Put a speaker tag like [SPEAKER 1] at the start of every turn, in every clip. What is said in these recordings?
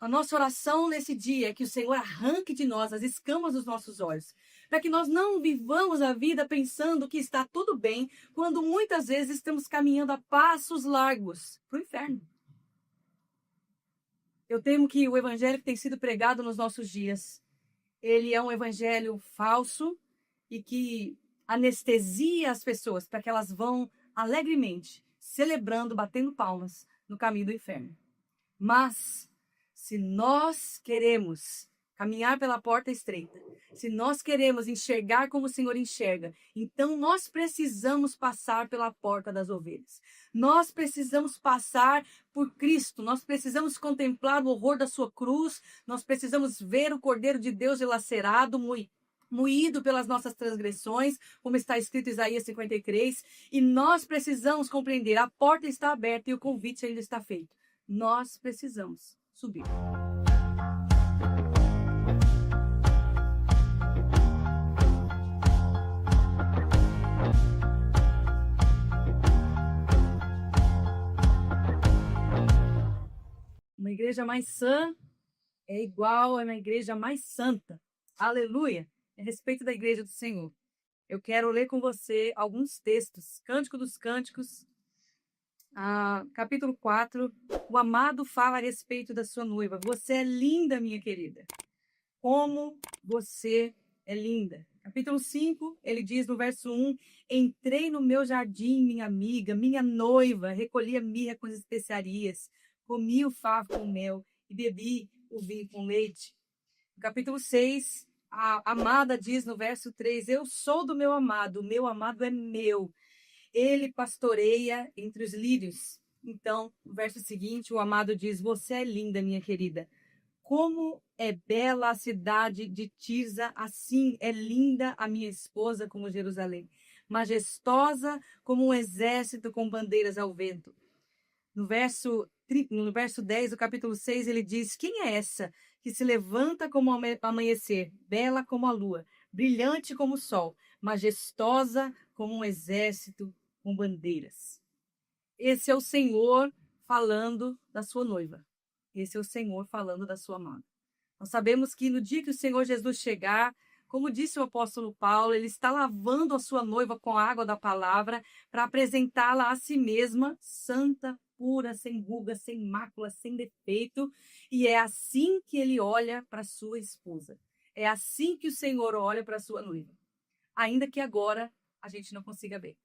[SPEAKER 1] A nossa oração nesse dia é que o Senhor arranque de nós as escamas dos nossos olhos, para que nós não vivamos a vida pensando que está tudo bem, quando muitas vezes estamos caminhando a passos largos para o inferno. Eu temo que o evangelho que tem sido pregado nos nossos dias, ele é um evangelho falso e que anestesia as pessoas para que elas vão alegremente, celebrando, batendo palmas no caminho do inferno. Mas, se nós queremos caminhar pela porta estreita, se nós queremos enxergar como o Senhor enxerga, então nós precisamos passar pela porta das ovelhas. Nós precisamos passar por Cristo, nós precisamos contemplar o horror da sua cruz, nós precisamos ver o Cordeiro de Deus dilacerado, moído pelas nossas transgressões, como está escrito em Isaías 53, e nós precisamos compreender, a porta está aberta e o convite ainda está feito. Nós precisamos subir. Uma igreja mais sã é igual a uma igreja mais santa. Aleluia! A respeito da igreja do Senhor, eu quero ler com você alguns textos. Cântico dos Cânticos, capítulo 4, o amado fala a respeito da sua noiva. Você é linda, minha querida. Como você é linda. Capítulo 5, ele diz no verso 1, entrei no meu jardim, minha amiga, minha noiva, recolhi a mirra com as especiarias, comi o favo com mel e bebi o vinho com leite. No capítulo 6, a amada diz no verso 3, eu sou do meu amado, o meu amado é meu. Ele pastoreia entre os lírios. Então, no verso seguinte, o amado diz, você é linda, minha querida. Como é bela a cidade de Tirza, assim é linda a minha esposa como Jerusalém. Majestosa como um exército com bandeiras ao vento. No verso 10 do capítulo 6, ele diz, quem é essa que se levanta como o amanhecer, bela como a lua, brilhante como o sol, majestosa como um exército com bandeiras. Esse é o Senhor falando da sua noiva. Esse é o Senhor falando da sua amada. Nós sabemos que no dia que o Senhor Jesus chegar, como disse o apóstolo Paulo, ele está lavando a sua noiva com a água da palavra para apresentá-la a si mesma, santa, pura, sem ruga, sem mácula, sem defeito. E é assim que ele olha para a sua esposa. É assim que o Senhor olha para a sua noiva. Ainda que agora a gente não consiga ver.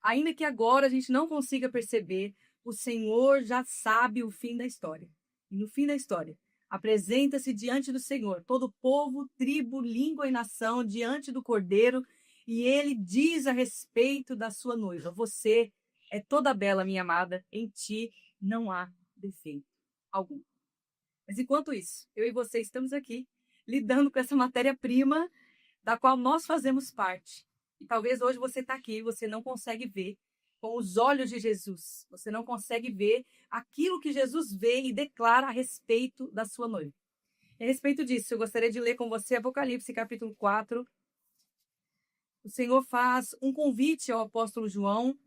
[SPEAKER 1] Ainda que agora a gente não consiga perceber, o Senhor já sabe o fim da história. E no fim da história, apresenta-se diante do Senhor todo povo, tribo, língua e nação diante do Cordeiro, e ele diz a respeito da sua noiva, você é toda bela, minha amada, em ti não há defeito algum. Mas enquanto isso, eu e você estamos aqui, lidando com essa matéria-prima da qual nós fazemos parte. E talvez hoje você está aqui e você não consegue ver com os olhos de Jesus. Você não consegue ver aquilo que Jesus vê e declara a respeito da sua noiva. E a respeito disso, eu gostaria de ler com você Apocalipse capítulo 4. O Senhor faz um convite ao apóstolo João.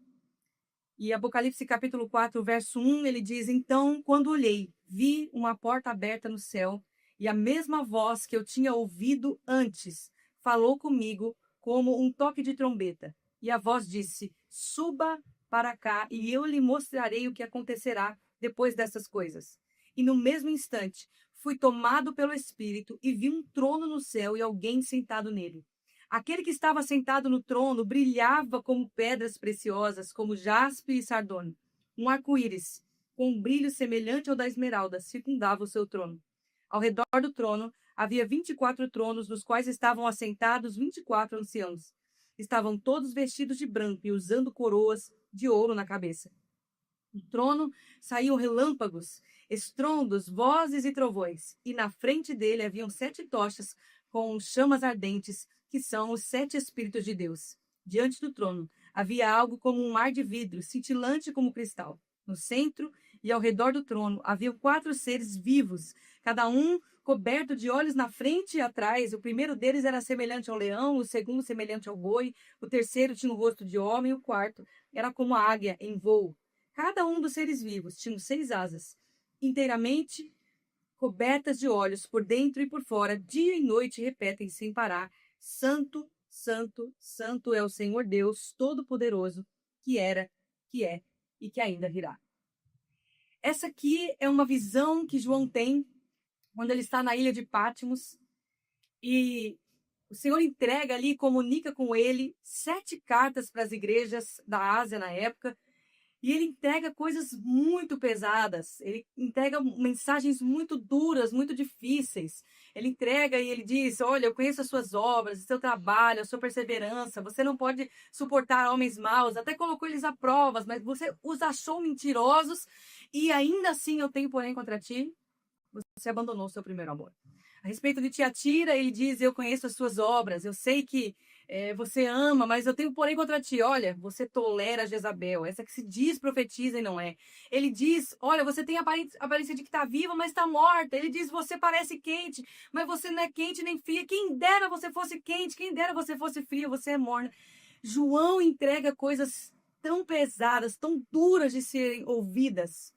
[SPEAKER 1] E Apocalipse capítulo 4, verso 1, ele diz, então, quando olhei, vi uma porta aberta no céu, e a mesma voz que eu tinha ouvido antes falou comigo como um toque de trombeta. E a voz disse, suba para cá e eu lhe mostrarei o que acontecerá depois dessas coisas. E no mesmo instante, fui tomado pelo Espírito e vi um trono no céu e alguém sentado nele. Aquele que estava sentado no trono brilhava como pedras preciosas, como jaspe e sardônio. Um arco-íris, com um brilho semelhante ao da esmeralda, circundava o seu trono. Ao redor do trono havia 24 tronos, nos quais estavam assentados 24 anciãos. Estavam todos vestidos de branco e usando coroas de ouro na cabeça. Do trono saíam relâmpagos, estrondos, vozes e trovões, e na frente dele haviam 7 tochas com chamas ardentes, que são os 7 Espíritos de Deus. Diante do trono havia algo como um mar de vidro, cintilante como cristal. No centro e ao redor do trono haviam 4 seres vivos, cada um coberto de olhos na frente e atrás. O primeiro deles era semelhante ao leão, o segundo semelhante ao boi, o terceiro tinha o rosto de homem, e o quarto era como a águia em voo. Cada um dos seres vivos tinha 6 asas, inteiramente cobertas de olhos por dentro e por fora, dia e noite repetem sem parar: Santo, Santo, Santo é o Senhor Deus Todo-Poderoso, que era, que é e que ainda virá. Essa aqui é uma visão que João tem quando ele está na ilha de Patmos e o Senhor entrega ali, comunica com ele 7 cartas para as igrejas da Ásia na época. E ele entrega coisas muito pesadas, ele entrega mensagens muito duras, muito difíceis. Ele entrega e ele diz: olha, eu conheço as suas obras, o seu trabalho, a sua perseverança, você não pode suportar homens maus, até colocou eles a provas, mas você os achou mentirosos e ainda assim eu tenho porém contra ti, você abandonou o seu primeiro amor. A respeito de Tiatira, ele diz: eu conheço as suas obras, eu sei que você ama, mas eu tenho porém contra ti. Olha, você tolera Jezabel, essa que se diz profetiza e não é. Ele diz: olha, você tem aparência de que está viva, mas está morta. Ele diz: você parece quente, mas você não é quente nem fria. Quem dera você fosse quente, quem dera você fosse fria, você é morna. João entrega coisas tão pesadas, tão duras de serem ouvidas.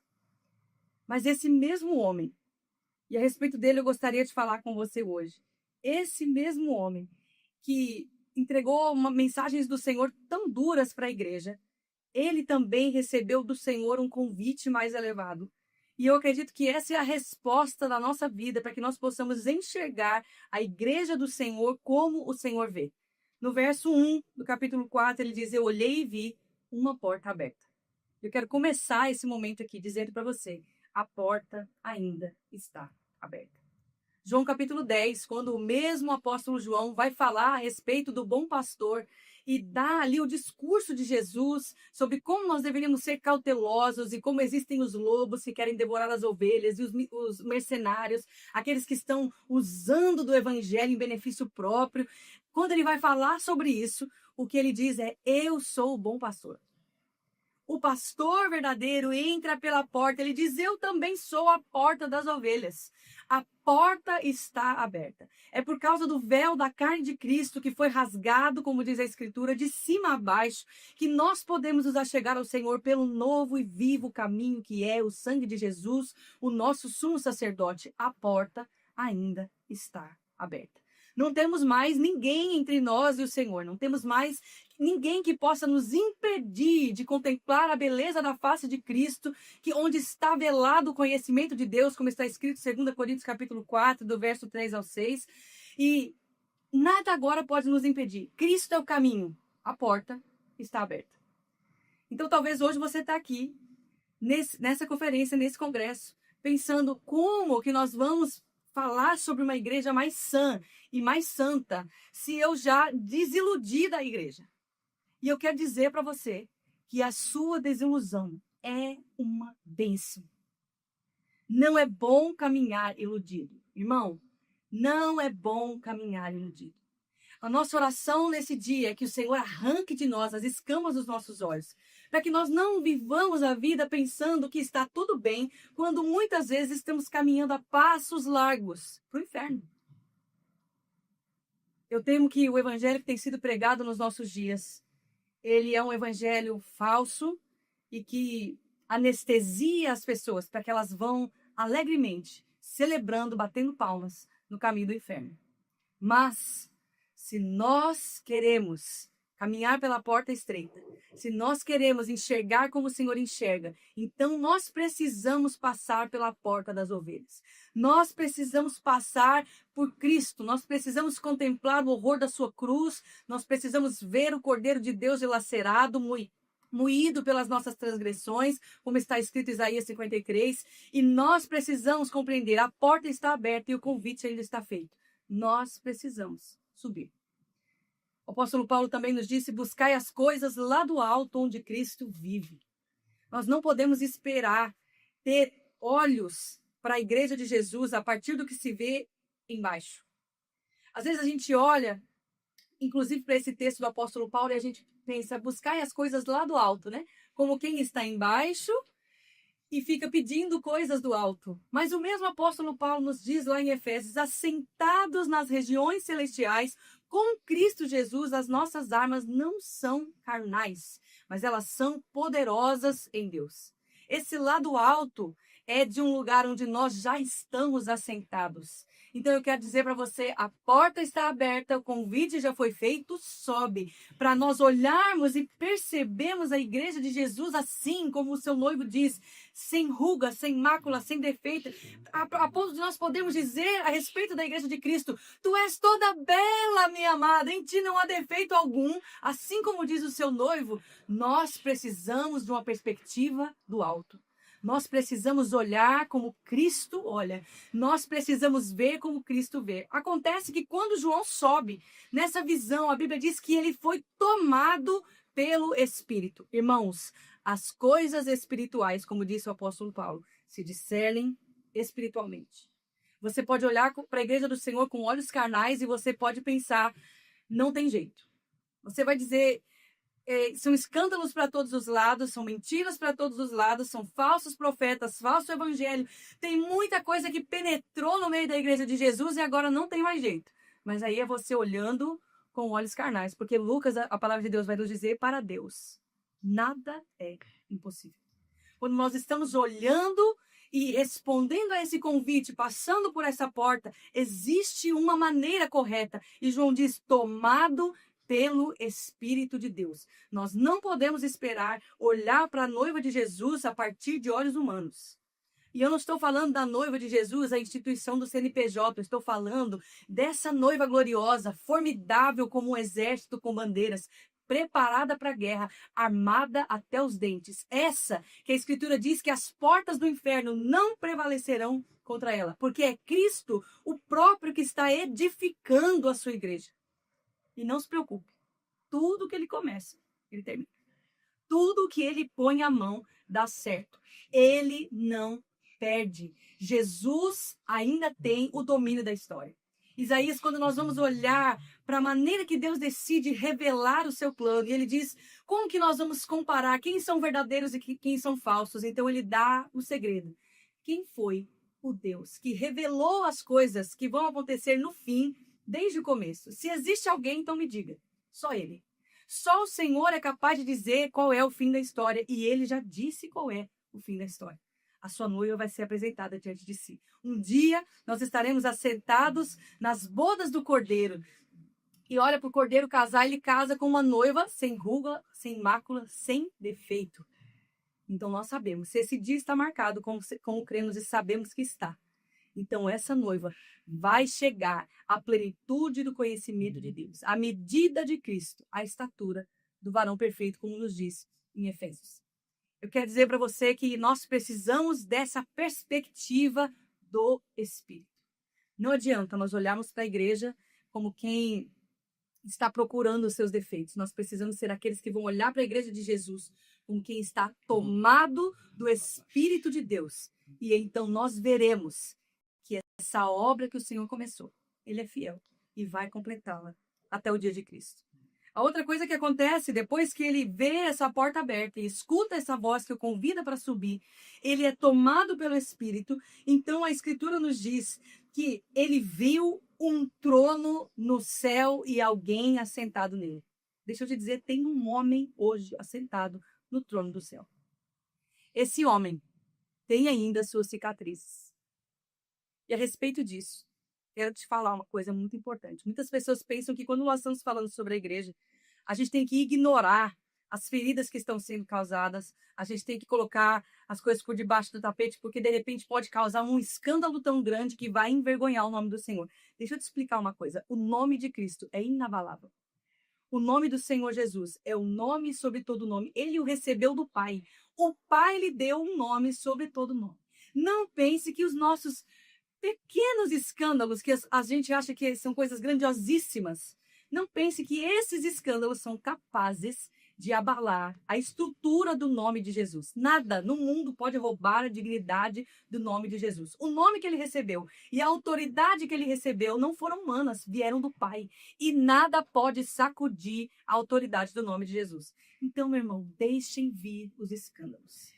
[SPEAKER 1] Mas esse mesmo homem, e a respeito dele eu gostaria de falar com você hoje, esse mesmo homem que entregou mensagens do Senhor tão duras para a igreja, ele também recebeu do Senhor um convite mais elevado. E eu acredito que essa é a resposta da nossa vida para que nós possamos enxergar a igreja do Senhor como o Senhor vê. No verso 1 do capítulo 4, ele diz: eu olhei e vi uma porta aberta. Eu quero começar esse momento aqui dizendo para você: a porta ainda está aberta. João capítulo 10, quando o mesmo apóstolo João vai falar a respeito do bom pastor e dá ali o discurso de Jesus sobre como nós deveríamos ser cautelosos e como existem os lobos que querem devorar as ovelhas e os mercenários, aqueles que estão usando do evangelho em benefício próprio. Quando ele vai falar sobre isso, o que ele diz é: eu sou o bom pastor. O pastor verdadeiro entra pela porta. Ele diz: eu também sou a porta das ovelhas. A porta está aberta. É por causa do véu da carne de Cristo que foi rasgado, como diz a Escritura, de cima a baixo, que nós podemos nos achegar ao Senhor pelo novo e vivo caminho que é o sangue de Jesus, o nosso sumo sacerdote. A porta ainda está aberta. Não temos mais ninguém entre nós e o Senhor. Não temos mais ninguém que possa nos impedir de contemplar a beleza da face de Cristo, que onde está velado o conhecimento de Deus, como está escrito em 2 Coríntios capítulo 4, do verso 3 ao 6. E nada agora pode nos impedir. Cristo é o caminho. A porta está aberta. Então, talvez hoje você está aqui, nessa conferência, nesse congresso, pensando como que nós vamos falar sobre uma igreja mais sã e mais santa, se eu já desiludi da igreja. E eu quero dizer para você que a sua desilusão é uma bênção. Não é bom caminhar iludido. Irmão, não é bom caminhar iludido. A nossa oração nesse dia é que o Senhor arranque de nós as escamas dos nossos olhos, para que nós não vivamos a vida pensando que está tudo bem, quando muitas vezes estamos caminhando a passos largos para o inferno. Eu temo que o evangelho que tem sido pregado nos nossos dias, ele é um evangelho falso e que anestesia as pessoas para que elas vão alegremente, celebrando, batendo palmas no caminho do inferno. Mas, se nós queremos caminhar pela porta estreita, se nós queremos enxergar como o Senhor enxerga, então nós precisamos passar pela porta das ovelhas. Nós precisamos passar por Cristo, nós precisamos contemplar o horror da sua cruz, nós precisamos ver o Cordeiro de Deus dilacerado, moído pelas nossas transgressões, como está escrito em Isaías 53, e nós precisamos compreender: a porta está aberta e o convite ainda está feito. Nós precisamos subir. O apóstolo Paulo também nos disse: buscai as coisas lá do alto onde Cristo vive. Nós não podemos esperar ter olhos para a igreja de Jesus a partir do que se vê embaixo. Às vezes a gente olha, inclusive para esse texto do apóstolo Paulo, e a gente pensa: buscai as coisas lá do alto, né? Como quem está embaixo e fica pedindo coisas do alto. Mas o mesmo apóstolo Paulo nos diz lá em Efésios: assentados nas regiões celestiais, com Cristo Jesus, as nossas armas não são carnais, mas elas são poderosas em Deus. Esse lado alto é de um lugar onde nós já estamos assentados. Então eu quero dizer para você, a porta está aberta, o convite já foi feito, sobe. Para nós olharmos e percebermos a igreja de Jesus assim, como o seu noivo diz, sem ruga, sem mácula, sem defeito. A ponto de nós podermos dizer a respeito da igreja de Cristo, tu és toda bela, minha amada, em ti não há defeito algum. Assim como diz o seu noivo, nós precisamos de uma perspectiva do alto. Nós precisamos olhar como Cristo olha. Nós precisamos ver como Cristo vê. Acontece que quando João sobe nessa visão, a Bíblia diz que ele foi tomado pelo Espírito. Irmãos, as coisas espirituais, como disse o apóstolo Paulo, se discernem espiritualmente. Você pode olhar para a igreja do Senhor com olhos carnais e você pode pensar, não tem jeito. Você vai dizer... são escândalos para todos os lados, são mentiras para todos os lados, são falsos profetas, falso evangelho. Tem muita coisa que penetrou no meio da igreja de Jesus e agora não tem mais jeito. Mas aí é você olhando com olhos carnais, porque Lucas, a palavra de Deus vai nos dizer, para Deus, nada é impossível. Quando nós estamos olhando e respondendo a esse convite, passando por essa porta, existe uma maneira correta. E João diz, tomado pelo Espírito de Deus. Nós não podemos esperar olhar para a noiva de Jesus a partir de olhos humanos. E eu não estou falando da noiva de Jesus, a instituição do CNPJ, eu estou falando dessa noiva gloriosa, formidável como um exército com bandeiras, preparada para a guerra, armada até os dentes. Essa que a Escritura diz que as portas do inferno não prevalecerão contra ela, porque é Cristo, o próprio, que está edificando a sua igreja. E não se preocupe, tudo que ele começa, ele termina. Tudo que ele põe a mão dá certo. Ele não perde. Jesus ainda tem o domínio da história. Isaías, quando nós vamos olhar para a maneira que Deus decide revelar o seu plano, e ele diz, como que nós vamos comparar quem são verdadeiros e quem são falsos? Então ele dá o segredo. Quem foi o Deus que revelou as coisas que vão acontecer no fim, desde o começo? Se existe alguém, então me diga. Só ele. Só o Senhor é capaz de dizer qual é o fim da história. E ele já disse qual é o fim da história. A sua noiva vai ser apresentada diante de si. Um dia nós estaremos assentados nas bodas do Cordeiro. E olha para o Cordeiro casar, ele casa com uma noiva sem ruga, sem mácula, sem defeito. Então nós sabemos, se esse dia está marcado como cremos e sabemos que está. Então essa noiva vai chegar à plenitude do conhecimento de Deus, à medida de Cristo, à estatura do varão perfeito, como nos diz em Efésios. Eu quero dizer para você que nós precisamos dessa perspectiva do Espírito. Não adianta nós olharmos para a igreja como quem está procurando os seus defeitos. Nós precisamos ser aqueles que vão olhar para a igreja de Jesus como quem está tomado do Espírito de Deus. E então nós veremos que essa obra que o Senhor começou, ele é fiel e vai completá-la até o dia de Cristo. A outra coisa que acontece, depois que ele vê essa porta aberta e escuta essa voz que o convida para subir, ele é tomado pelo Espírito. Então a Escritura nos diz que ele viu um trono no céu e alguém assentado nele. Deixa eu te dizer, tem um homem hoje assentado no trono do céu. Esse homem tem ainda suas cicatrizes. E a respeito disso, quero te falar uma coisa muito importante. Muitas pessoas pensam que quando nós estamos falando sobre a igreja, a gente tem que ignorar as feridas que estão sendo causadas, a gente tem que colocar as coisas por debaixo do tapete, porque de repente pode causar um escândalo tão grande que vai envergonhar o nome do Senhor. Deixa eu te explicar uma coisa. O nome de Cristo é inabalável. O nome do Senhor Jesus é o nome sobre todo nome. Ele o recebeu do Pai. O Pai lhe deu um nome sobre todo nome. Não pense que os nossos pequenos escândalos, que a gente acha que são coisas grandiosíssimas, não pense que esses escândalos são capazes de abalar a estrutura do nome de Jesus. Nada no mundo pode roubar a dignidade do nome de Jesus. O nome que ele recebeu e a autoridade que ele recebeu não foram humanas, vieram do Pai. E nada pode sacudir a autoridade do nome de Jesus. Então, meu irmão, deixem vir os escândalos.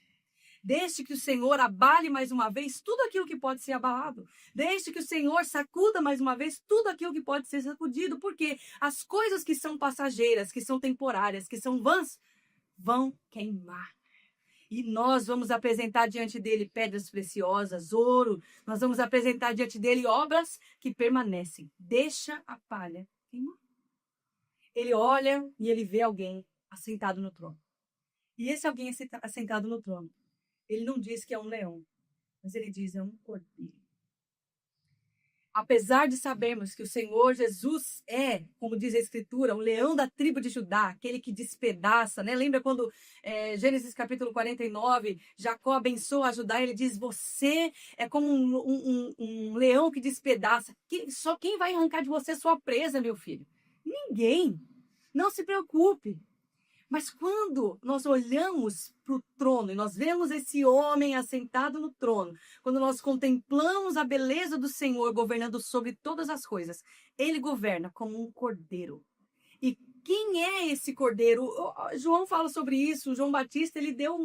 [SPEAKER 1] Deixe que o Senhor abale mais uma vez tudo aquilo que pode ser abalado. Deixe que o Senhor sacuda mais uma vez tudo aquilo que pode ser sacudido. Porque as coisas que são passageiras, que são temporárias, que são vãs, vão queimar. E nós vamos apresentar diante dele pedras preciosas, ouro. Nós vamos apresentar diante dele obras que permanecem. Deixa a palha queimar. Ele olha e ele vê alguém assentado no trono. E esse alguém assentado no trono, ele não diz que é um leão, mas ele diz é um cordeiro. Apesar de sabermos que o Senhor Jesus é, como diz a Escritura, o leão da tribo de Judá, aquele que despedaça, né? Lembra quando Gênesis capítulo 49, Jacó abençoa a Judá, ele diz, você é como um leão que despedaça. Só quem vai arrancar de você sua presa, meu filho? Ninguém. Não se preocupe. Mas quando nós olhamos para o trono e nós vemos esse homem assentado no trono, quando nós contemplamos a beleza do Senhor governando sobre todas as coisas, ele governa como um cordeiro. E quem é esse cordeiro? João fala sobre isso, João Batista, ele deu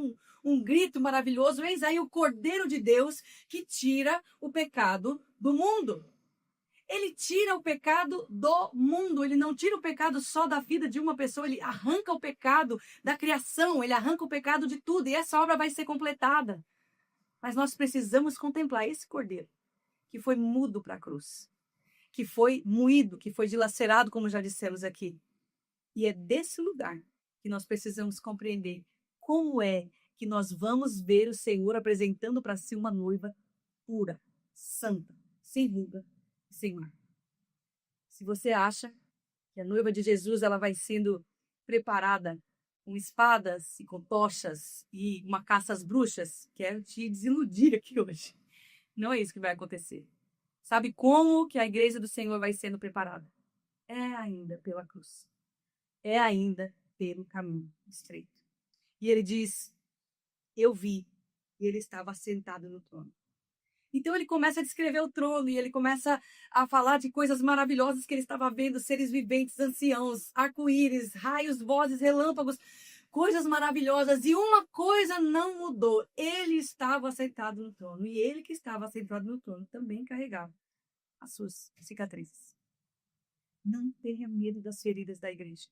[SPEAKER 1] um grito maravilhoso, eis aí o cordeiro de Deus que tira o pecado do mundo. Ele tira o pecado do mundo, ele não tira o pecado só da vida de uma pessoa, ele arranca o pecado da criação, ele arranca o pecado de tudo, e essa obra vai ser completada. Mas nós precisamos contemplar esse cordeiro, que foi mudo para a cruz, que foi moído, que foi dilacerado, como já dissemos aqui. E é desse lugar que nós precisamos compreender como é que nós vamos ver o Senhor apresentando para si uma noiva pura, santa, sem ruga, Senhor. Se você acha que a noiva de Jesus ela vai sendo preparada com espadas e com tochas e uma caça às bruxas, quero te desiludir aqui hoje. Não é isso que vai acontecer. Sabe como que a igreja do Senhor vai sendo preparada? É ainda pela cruz. É ainda pelo caminho estreito. E ele diz, eu vi, e ele estava sentado no trono. Então ele começa a descrever o trono e ele começa a falar de coisas maravilhosas que ele estava vendo, seres viventes, anciãos, arco-íris, raios, vozes, relâmpagos, coisas maravilhosas. E uma coisa não mudou, ele estava sentado no trono e ele que estava sentado no trono também carregava as suas cicatrizes. Não tenha medo das feridas da igreja.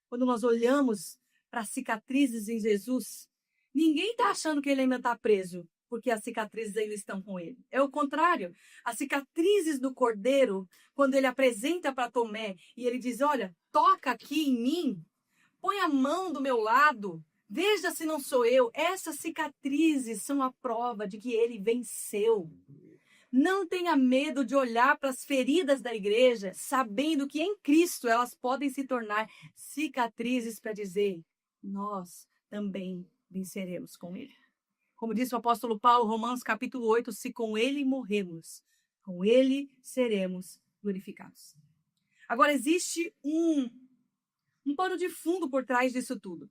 [SPEAKER 1] Quando nós olhamos para as cicatrizes em Jesus, ninguém está achando que ele ainda está preso, porque as cicatrizes ainda estão com ele. É o contrário. As cicatrizes do cordeiro, quando ele apresenta para Tomé e ele diz, olha, toca aqui em mim, põe a mão do meu lado, veja se não sou eu. Essas cicatrizes são a prova de que ele venceu. Não tenha medo de olhar para as feridas da igreja, sabendo que em Cristo elas podem se tornar cicatrizes para dizer, nós também venceremos com ele. Como disse o apóstolo Paulo, Romanos capítulo 8, se com ele morremos, com ele seremos glorificados. Agora, existe um pano de fundo por trás disso tudo.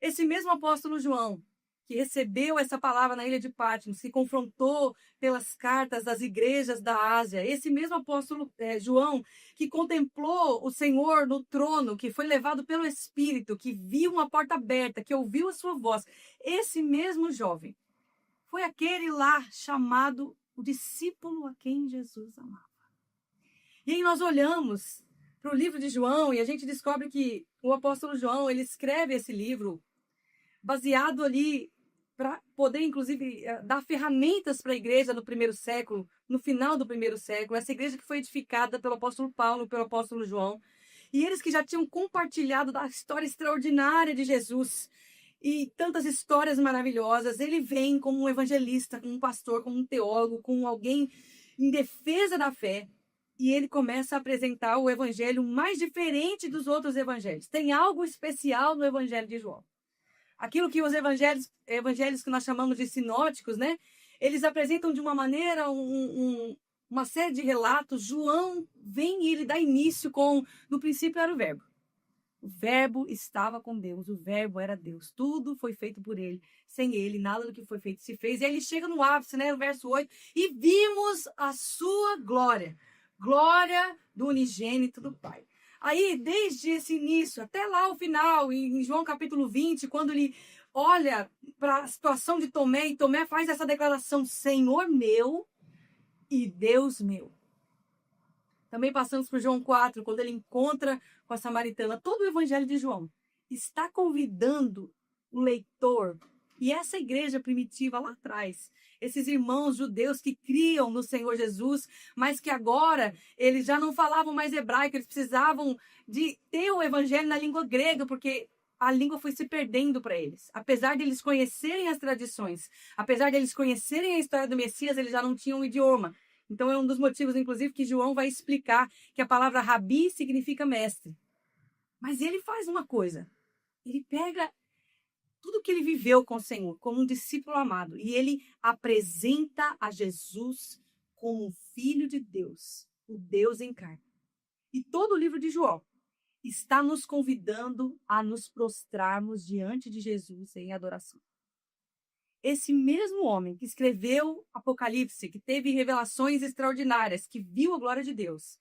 [SPEAKER 1] Esse mesmo apóstolo João, que recebeu essa palavra na ilha de Patmos, se confrontou pelas cartas das igrejas da Ásia. Esse mesmo apóstolo João, que contemplou o Senhor no trono, que foi levado pelo Espírito, que viu uma porta aberta, que ouviu a sua voz. Esse mesmo jovem foi aquele lá chamado o discípulo a quem Jesus amava. E aí nós olhamos para o livro de João e a gente descobre que o apóstolo João, ele escreve esse livro baseado ali para poder, inclusive, dar ferramentas para a igreja no primeiro século, no final do primeiro século, essa igreja que foi edificada pelo apóstolo Paulo, pelo apóstolo João, e eles que já tinham compartilhado da história extraordinária de Jesus e tantas histórias maravilhosas, ele vem como um evangelista, como um pastor, como um teólogo, como alguém em defesa da fé, e ele começa a apresentar o evangelho mais diferente dos outros evangelhos. Tem algo especial no evangelho de João. Aquilo que os evangelhos que nós chamamos de sinóticos, né? Eles apresentam de uma maneira uma série de relatos. João vem e ele dá início com, no princípio era o verbo. O verbo estava com Deus, o verbo era Deus. Tudo foi feito por ele. Sem ele, nada do que foi feito se fez. E aí ele chega no ápice, né? No verso 8. E vimos a sua glória. Glória do unigênito do Pai. Aí, desde esse início até lá o final, em João capítulo 20, quando ele olha para a situação de Tomé, e Tomé faz essa declaração, Senhor meu e Deus meu. Também passamos por João 4, quando ele encontra com a samaritana. Todo o evangelho de João está convidando o leitor. E essa igreja primitiva lá atrás, esses irmãos judeus que criam no Senhor Jesus, mas que agora eles já não falavam mais hebraico, eles precisavam de ter o evangelho na língua grega, porque a língua foi se perdendo para eles. Apesar de eles conhecerem as tradições, apesar de eles conhecerem a história do Messias, eles já não tinham um idioma. Então é um dos motivos, inclusive, que João vai explicar que a palavra rabi significa mestre. Mas ele faz uma coisa. Ele pega tudo que ele viveu com o Senhor, como um discípulo amado, e ele apresenta a Jesus como o Filho de Deus, o Deus em carne. E todo o livro de João está nos convidando a nos prostrarmos diante de Jesus em adoração. Esse mesmo homem que escreveu Apocalipse, que teve revelações extraordinárias, que viu a glória de Deus,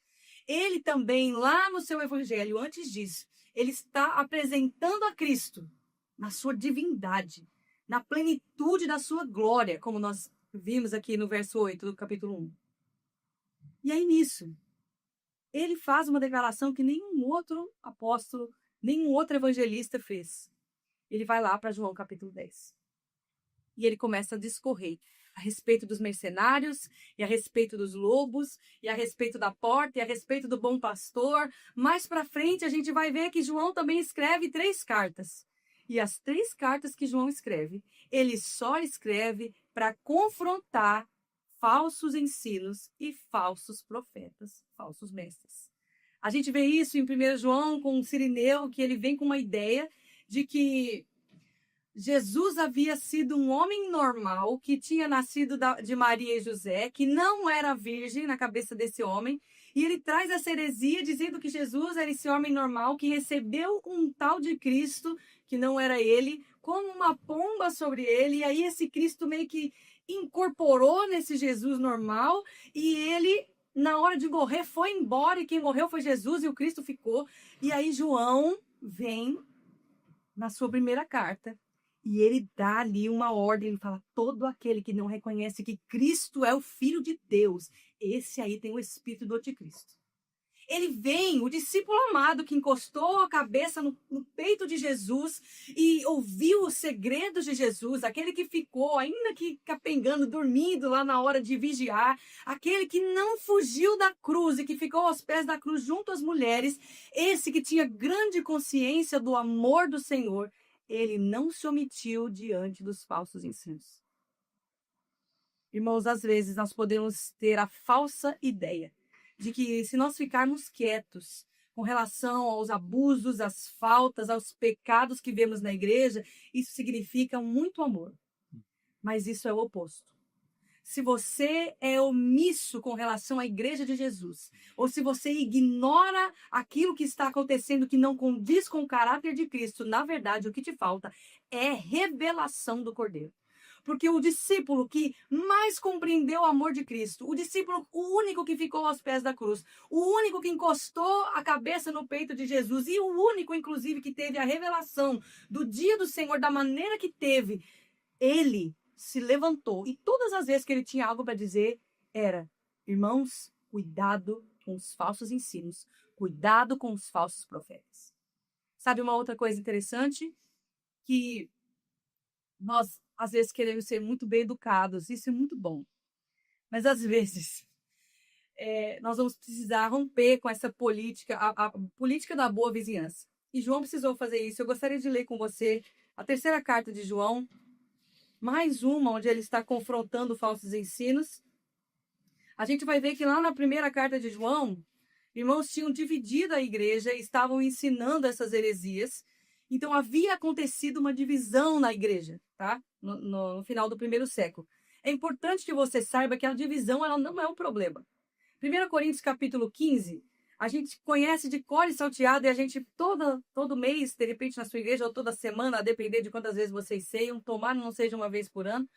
[SPEAKER 1] ele também, lá no seu evangelho, antes disso, ele está apresentando a Cristo na sua divindade, na plenitude da sua glória, como nós vimos aqui no verso 8 do capítulo 1. E aí nisso, ele faz uma declaração que nenhum outro apóstolo, nenhum outro evangelista fez. Ele vai lá para João capítulo 10. E ele começa a discorrer a respeito dos mercenários, e a respeito dos lobos, e a respeito da porta, e a respeito do bom pastor. Mais para frente, a gente vai ver que João também escreve 3 cartas. E as 3 cartas que João escreve, ele só escreve para confrontar falsos ensinos e falsos profetas, falsos mestres. A gente vê isso em 1 João com o Cirineu, que ele vem com uma ideia de que Jesus havia sido um homem normal, que tinha nascido de Maria e José, que não era virgem na cabeça desse homem, e ele traz essa heresia dizendo que Jesus era esse homem normal, que recebeu um tal de Cristo, que não era ele, como uma pomba sobre ele, e aí esse Cristo meio que incorporou nesse Jesus normal, e ele, na hora de morrer, foi embora, e quem morreu foi Jesus, e o Cristo ficou. E aí João vem na sua primeira carta, e ele dá ali uma ordem, ele fala, todo aquele que não reconhece que Cristo é o Filho de Deus, esse aí tem o Espírito do Anticristo. Ele vem, o discípulo amado que encostou a cabeça no peito de Jesus e ouviu os segredos de Jesus, aquele que ficou, ainda que capengando, dormindo lá na hora de vigiar, aquele que não fugiu da cruz e que ficou aos pés da cruz junto às mulheres, esse que tinha grande consciência do amor do Senhor, ele não se omitiu diante dos falsos ensinos. Irmãos, às vezes nós podemos ter a falsa ideia de que se nós ficarmos quietos com relação aos abusos, às faltas, aos pecados que vemos na igreja, isso significa muito amor. Mas isso é o oposto. Se você é omisso com relação à igreja de Jesus, ou se você ignora aquilo que está acontecendo que não condiz com o caráter de Cristo, na verdade, o que te falta é revelação do Cordeiro. Porque o discípulo que mais compreendeu o amor de Cristo, o discípulo, o único que ficou aos pés da cruz, o único que encostou a cabeça no peito de Jesus e o único, inclusive, que teve a revelação do dia do Senhor da maneira que teve, ele se levantou e todas as vezes que ele tinha algo para dizer era: irmãos, cuidado com os falsos ensinos, cuidado com os falsos profetas. Sabe uma outra coisa interessante? Que nós, às vezes, queremos ser muito bem educados, isso é muito bom. Mas, às vezes, nós vamos precisar romper com essa política, a política da boa vizinhança. E João precisou fazer isso. Eu gostaria de ler com você a 3ª carta de João, mais uma onde ele está confrontando falsos ensinos. A gente vai ver que lá na 1ª carta de João, irmãos tinham dividido a igreja e estavam ensinando essas heresias. Então havia acontecido uma divisão na igreja, tá? No final do 1º século. É importante que você saiba que a divisão ela não é um problema. 1 Coríntios capítulo 15, a gente conhece de cor e salteado e a gente todo mês, de repente na sua igreja ou toda semana, a depender de quantas vezes vocês ceiam, tomara não seja uma vez por ano,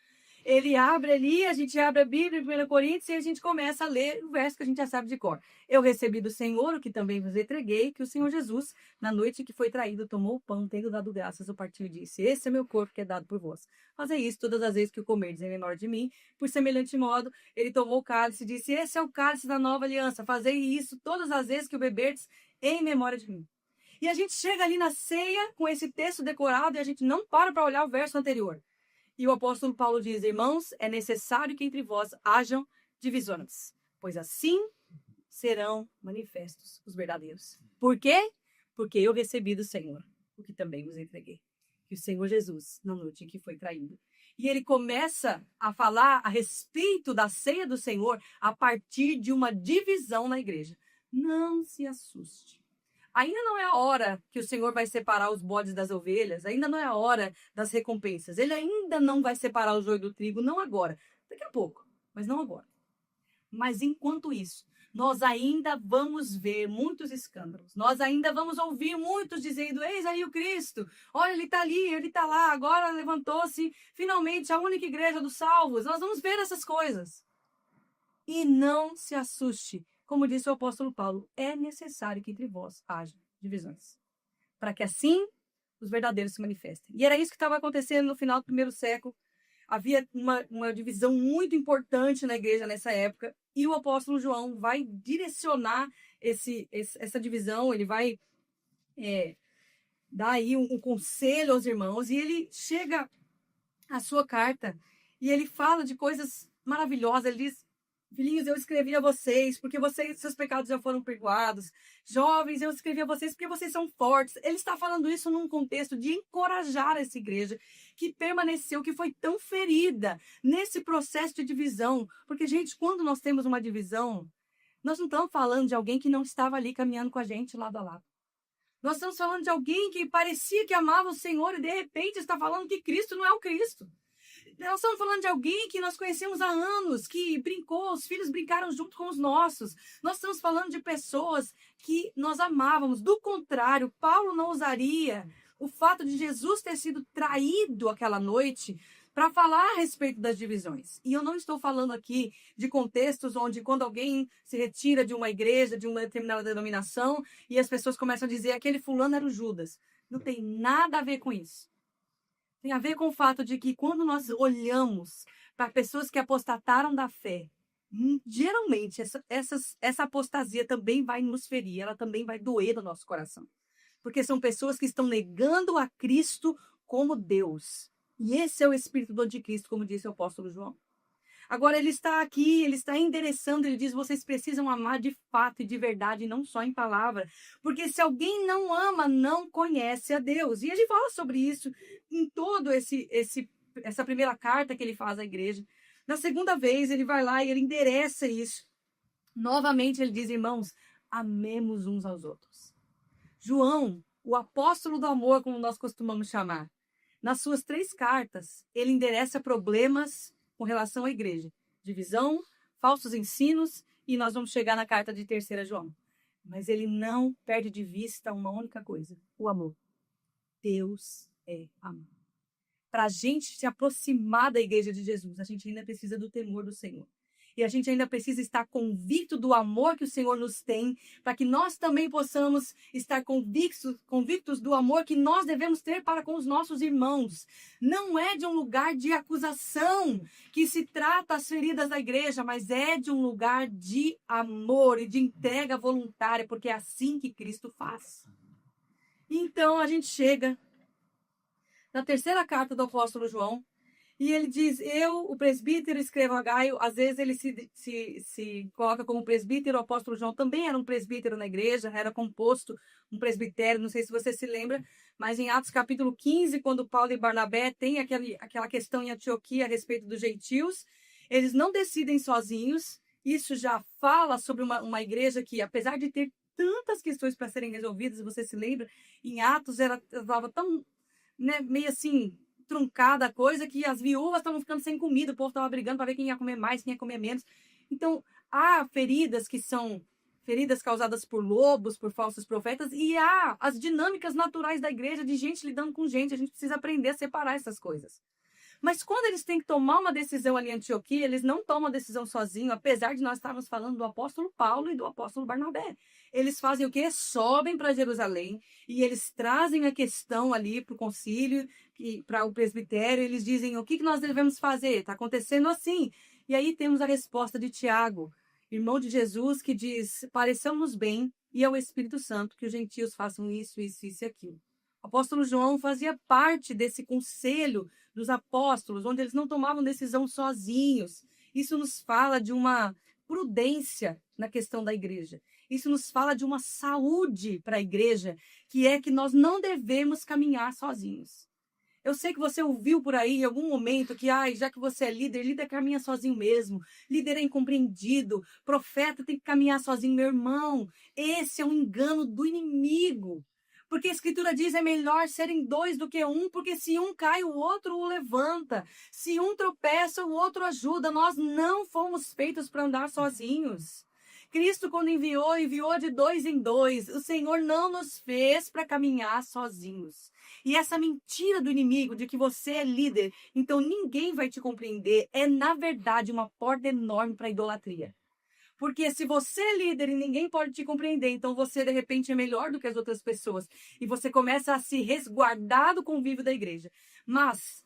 [SPEAKER 1] ele abre ali, a gente abre a Bíblia em 1 Coríntios e a gente começa a ler o verso que a gente já sabe de cor. Eu recebi do Senhor, o que também vos entreguei, que o Senhor Jesus, na noite que foi traído, tomou o pão, tendo dado graças, o partiu e disse: esse é meu corpo que é dado por vós. Fazei isso todas as vezes que o comerdes em menor de mim. Por semelhante modo, ele tomou o cálice e disse: esse é o cálice da nova aliança. Fazei isso todas as vezes que o beberdes em memória de mim. E a gente chega ali na ceia com esse texto decorado e a gente não para olhar o verso anterior. E o apóstolo Paulo diz: irmãos, é necessário que entre vós hajam divisões, pois assim serão manifestos os verdadeiros. Por quê? Porque eu recebi do Senhor o que também vos entreguei. Que o Senhor Jesus, na noite em que foi traído. E ele começa a falar a respeito da ceia do Senhor a partir de uma divisão na igreja. Não se assuste. Ainda não é a hora que o Senhor vai separar os bodes das ovelhas, ainda não é a hora das recompensas. Ele ainda não vai separar o joio do trigo, não agora. Daqui a pouco, mas não agora. Mas enquanto isso, nós ainda vamos ver muitos escândalos. Nós ainda vamos ouvir muitos dizendo: eis aí o Cristo, olha, ele está ali, ele está lá, agora levantou-se finalmente a única igreja dos salvos. Nós vamos ver essas coisas. E não se assuste. Como disse o apóstolo Paulo, é necessário que entre vós haja divisões, para que assim os verdadeiros se manifestem. E era isso que estava acontecendo no final do primeiro século. Havia uma divisão muito importante na igreja nessa época, e o apóstolo João vai direcionar essa divisão, ele vai dar aí um conselho aos irmãos, e ele chega à sua carta, e ele fala de coisas maravilhosas. Ele diz: filhinhos, eu escrevi a vocês porque seus pecados já foram perdoados. Jovens, eu escrevi a vocês porque vocês são fortes. Ele está falando isso num contexto de encorajar essa igreja que permaneceu, que foi tão ferida nesse processo de divisão. Porque, gente, quando nós temos uma divisão, nós não estamos falando de alguém que não estava ali caminhando com a gente lado a lado. Nós estamos falando de alguém que parecia que amava o Senhor e, de repente, está falando que Cristo não é o Cristo. Nós estamos falando de alguém que nós conhecemos há anos, que brincou, os filhos brincaram junto com os nossos. Nós estamos falando de pessoas que nós amávamos. Do contrário, Paulo não usaria o fato de Jesus ter sido traído aquela noite para falar a respeito das divisões. E eu não estou falando aqui de contextos onde, quando alguém se retira de uma igreja, de uma determinada denominação, e as pessoas começam a dizer: aquele fulano era o Judas. Não tem nada a ver com isso. Tem a ver com o fato de que, quando nós olhamos para pessoas que apostataram da fé, geralmente essa apostasia também vai nos ferir, ela também vai doer no nosso coração. Porque são pessoas que estão negando a Cristo como Deus. E esse é o espírito do anticristo, como disse o apóstolo João. Agora ele está aqui, ele está endereçando, ele diz: vocês precisam amar de fato e de verdade, não só em palavra. Porque se alguém não ama, não conhece a Deus. E ele fala sobre isso em todo essa primeira carta que ele faz à igreja. Na segunda vez, ele vai lá e ele endereça isso. Novamente ele diz: irmãos, amemos uns aos outros. João, o apóstolo do amor, como nós costumamos chamar, nas suas 3 cartas, ele endereça problemas com relação à igreja: divisão, falsos ensinos, e nós vamos chegar na carta de 3 João. Mas ele não perde de vista uma única coisa: o amor. Deus é amor. Para a gente se aproximar da igreja de Jesus, a gente ainda precisa do temor do Senhor. E a gente ainda precisa estar convicto do amor que o Senhor nos tem, para que nós também possamos estar convictos do amor que nós devemos ter para com os nossos irmãos. Não é de um lugar de acusação que se trata as feridas da igreja, mas é de um lugar de amor e de entrega voluntária, porque é assim que Cristo faz. Então a gente chega na 3ª carta do apóstolo João, e ele diz: eu, o presbítero, escrevo a Gaio. Às vezes ele se coloca como presbítero. O apóstolo João também era um presbítero na igreja, era composto um presbitério, não sei se você se lembra, mas em Atos capítulo 15, quando Paulo e Barnabé têm aquela questão em Antioquia a respeito dos gentios, eles não decidem sozinhos. Isso já fala sobre uma igreja que, apesar de ter tantas questões para serem resolvidas, você se lembra, em Atos ela estava tão, meio assim, truncada a coisa, que as viúvas estavam ficando sem comida, o povo estava brigando para ver quem ia comer mais, quem ia comer menos. Então, há feridas que são feridas causadas por lobos, por falsos profetas, e há as dinâmicas naturais da igreja, de gente lidando com gente. A gente precisa aprender a separar essas coisas. Mas quando eles têm que tomar uma decisão ali em Antioquia, eles não tomam a decisão sozinhos, apesar de nós estarmos falando do apóstolo Paulo e do apóstolo Barnabé. Eles fazem o quê? Sobem para Jerusalém e eles trazem a questão ali para o concílio, para o presbitério. Eles dizem: o que nós devemos fazer? Está acontecendo assim. E aí temos a resposta de Tiago, irmão de Jesus, que diz: pareceu-nos bem e ao Espírito Santo que os gentios façam isso, isso, isso e aquilo. O apóstolo João fazia parte desse conselho dos apóstolos, onde eles não tomavam decisão sozinhos. Isso nos fala de uma prudência na questão da igreja. Isso nos fala de uma saúde para a igreja, que é que nós não devemos caminhar sozinhos. Eu sei que você ouviu por aí em algum momento que, já que você é líder caminha sozinho mesmo. Líder é incompreendido. Profeta tem que caminhar sozinho, meu irmão. Esse é um engano do inimigo. Porque a Escritura diz, é melhor serem dois do que um, porque se um cai, o outro o levanta. Se um tropeça, o outro ajuda. Nós não fomos feitos para andar sozinhos. Cristo, quando enviou de dois em dois. O Senhor não nos fez para caminhar sozinhos. E essa mentira do inimigo de que você é líder, então ninguém vai te compreender, é na verdade uma porta enorme para a idolatria. Porque se você é líder e ninguém pode te compreender, então você de repente é melhor do que as outras pessoas. E você começa a se resguardar do convívio da igreja. Mas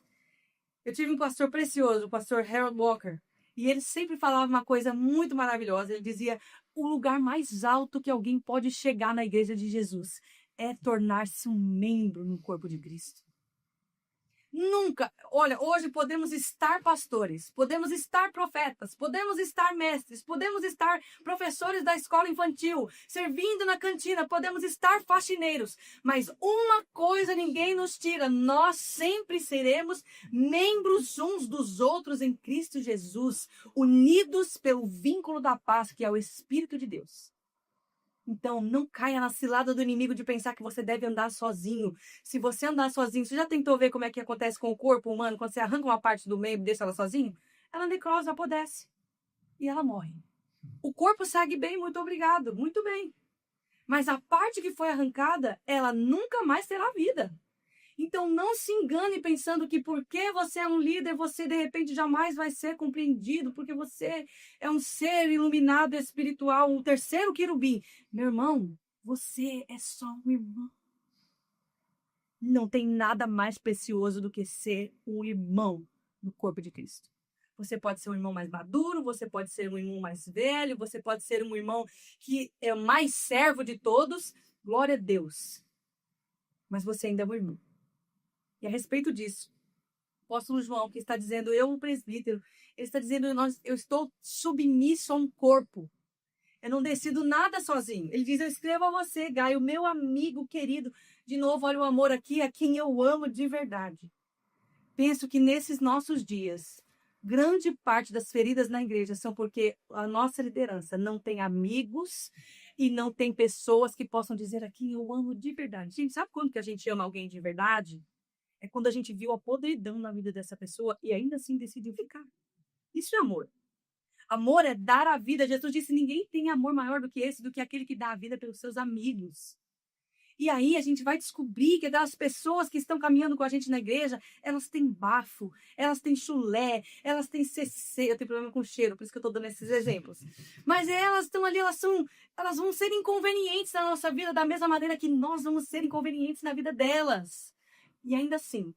[SPEAKER 1] eu tive um pastor precioso, o pastor Harold Walker, e ele sempre falava uma coisa muito maravilhosa. Ele dizia, o lugar mais alto que alguém pode chegar na igreja de Jesus é tornar-se um membro no corpo de Cristo. Nunca, olha, hoje podemos estar pastores, podemos estar profetas, podemos estar mestres, podemos estar professores da escola infantil, servindo na cantina, podemos estar faxineiros, mas uma coisa ninguém nos tira, nós sempre seremos membros uns dos outros em Cristo Jesus, unidos pelo vínculo da paz que é o Espírito de Deus. Então, não caia na cilada do inimigo de pensar que você deve andar sozinho. Se você andar sozinho, você já tentou ver como é que acontece com o corpo humano quando você arranca uma parte do meio e deixa ela sozinha? Ela necrose, apodrece. E ela morre. O corpo segue bem, muito obrigado, muito bem. Mas a parte que foi arrancada, ela nunca mais terá vida. Então, não se engane pensando que porque você é um líder, você de repente jamais vai ser compreendido, porque você é um ser iluminado espiritual, um terceiro querubim. Meu irmão, você é só um irmão. Não tem nada mais precioso do que ser um irmão no corpo de Cristo. Você pode ser um irmão mais maduro, você pode ser um irmão mais velho, você pode ser um irmão que é o mais servo de todos. Glória a Deus. Mas você ainda é um irmão. E a respeito disso, o apóstolo João, que está dizendo, eu, o presbítero, ele está dizendo, eu estou submisso a um corpo. Eu não decido nada sozinho. Ele diz, eu escrevo a você, Gaio, meu amigo querido. De novo, olha o amor aqui, a quem eu amo de verdade. Penso que nesses nossos dias, grande parte das feridas na igreja são porque a nossa liderança não tem amigos e não tem pessoas que possam dizer a quem eu amo de verdade. Gente, sabe quando que a gente ama alguém de verdade? É quando a gente viu a podridão na vida dessa pessoa e ainda assim decidiu ficar. Isso é amor. Amor é dar a vida. Jesus disse, ninguém tem amor maior do que esse, do que aquele que dá a vida pelos seus amigos. E aí a gente vai descobrir que aquelas pessoas que estão caminhando com a gente na igreja, elas têm bafo, elas têm chulé, elas têm CC. Eu tenho problema com cheiro, por isso que eu estou dando esses exemplos. Mas elas estão ali, elas vão ser inconvenientes na nossa vida da mesma maneira que nós vamos ser inconvenientes na vida delas. E ainda assim,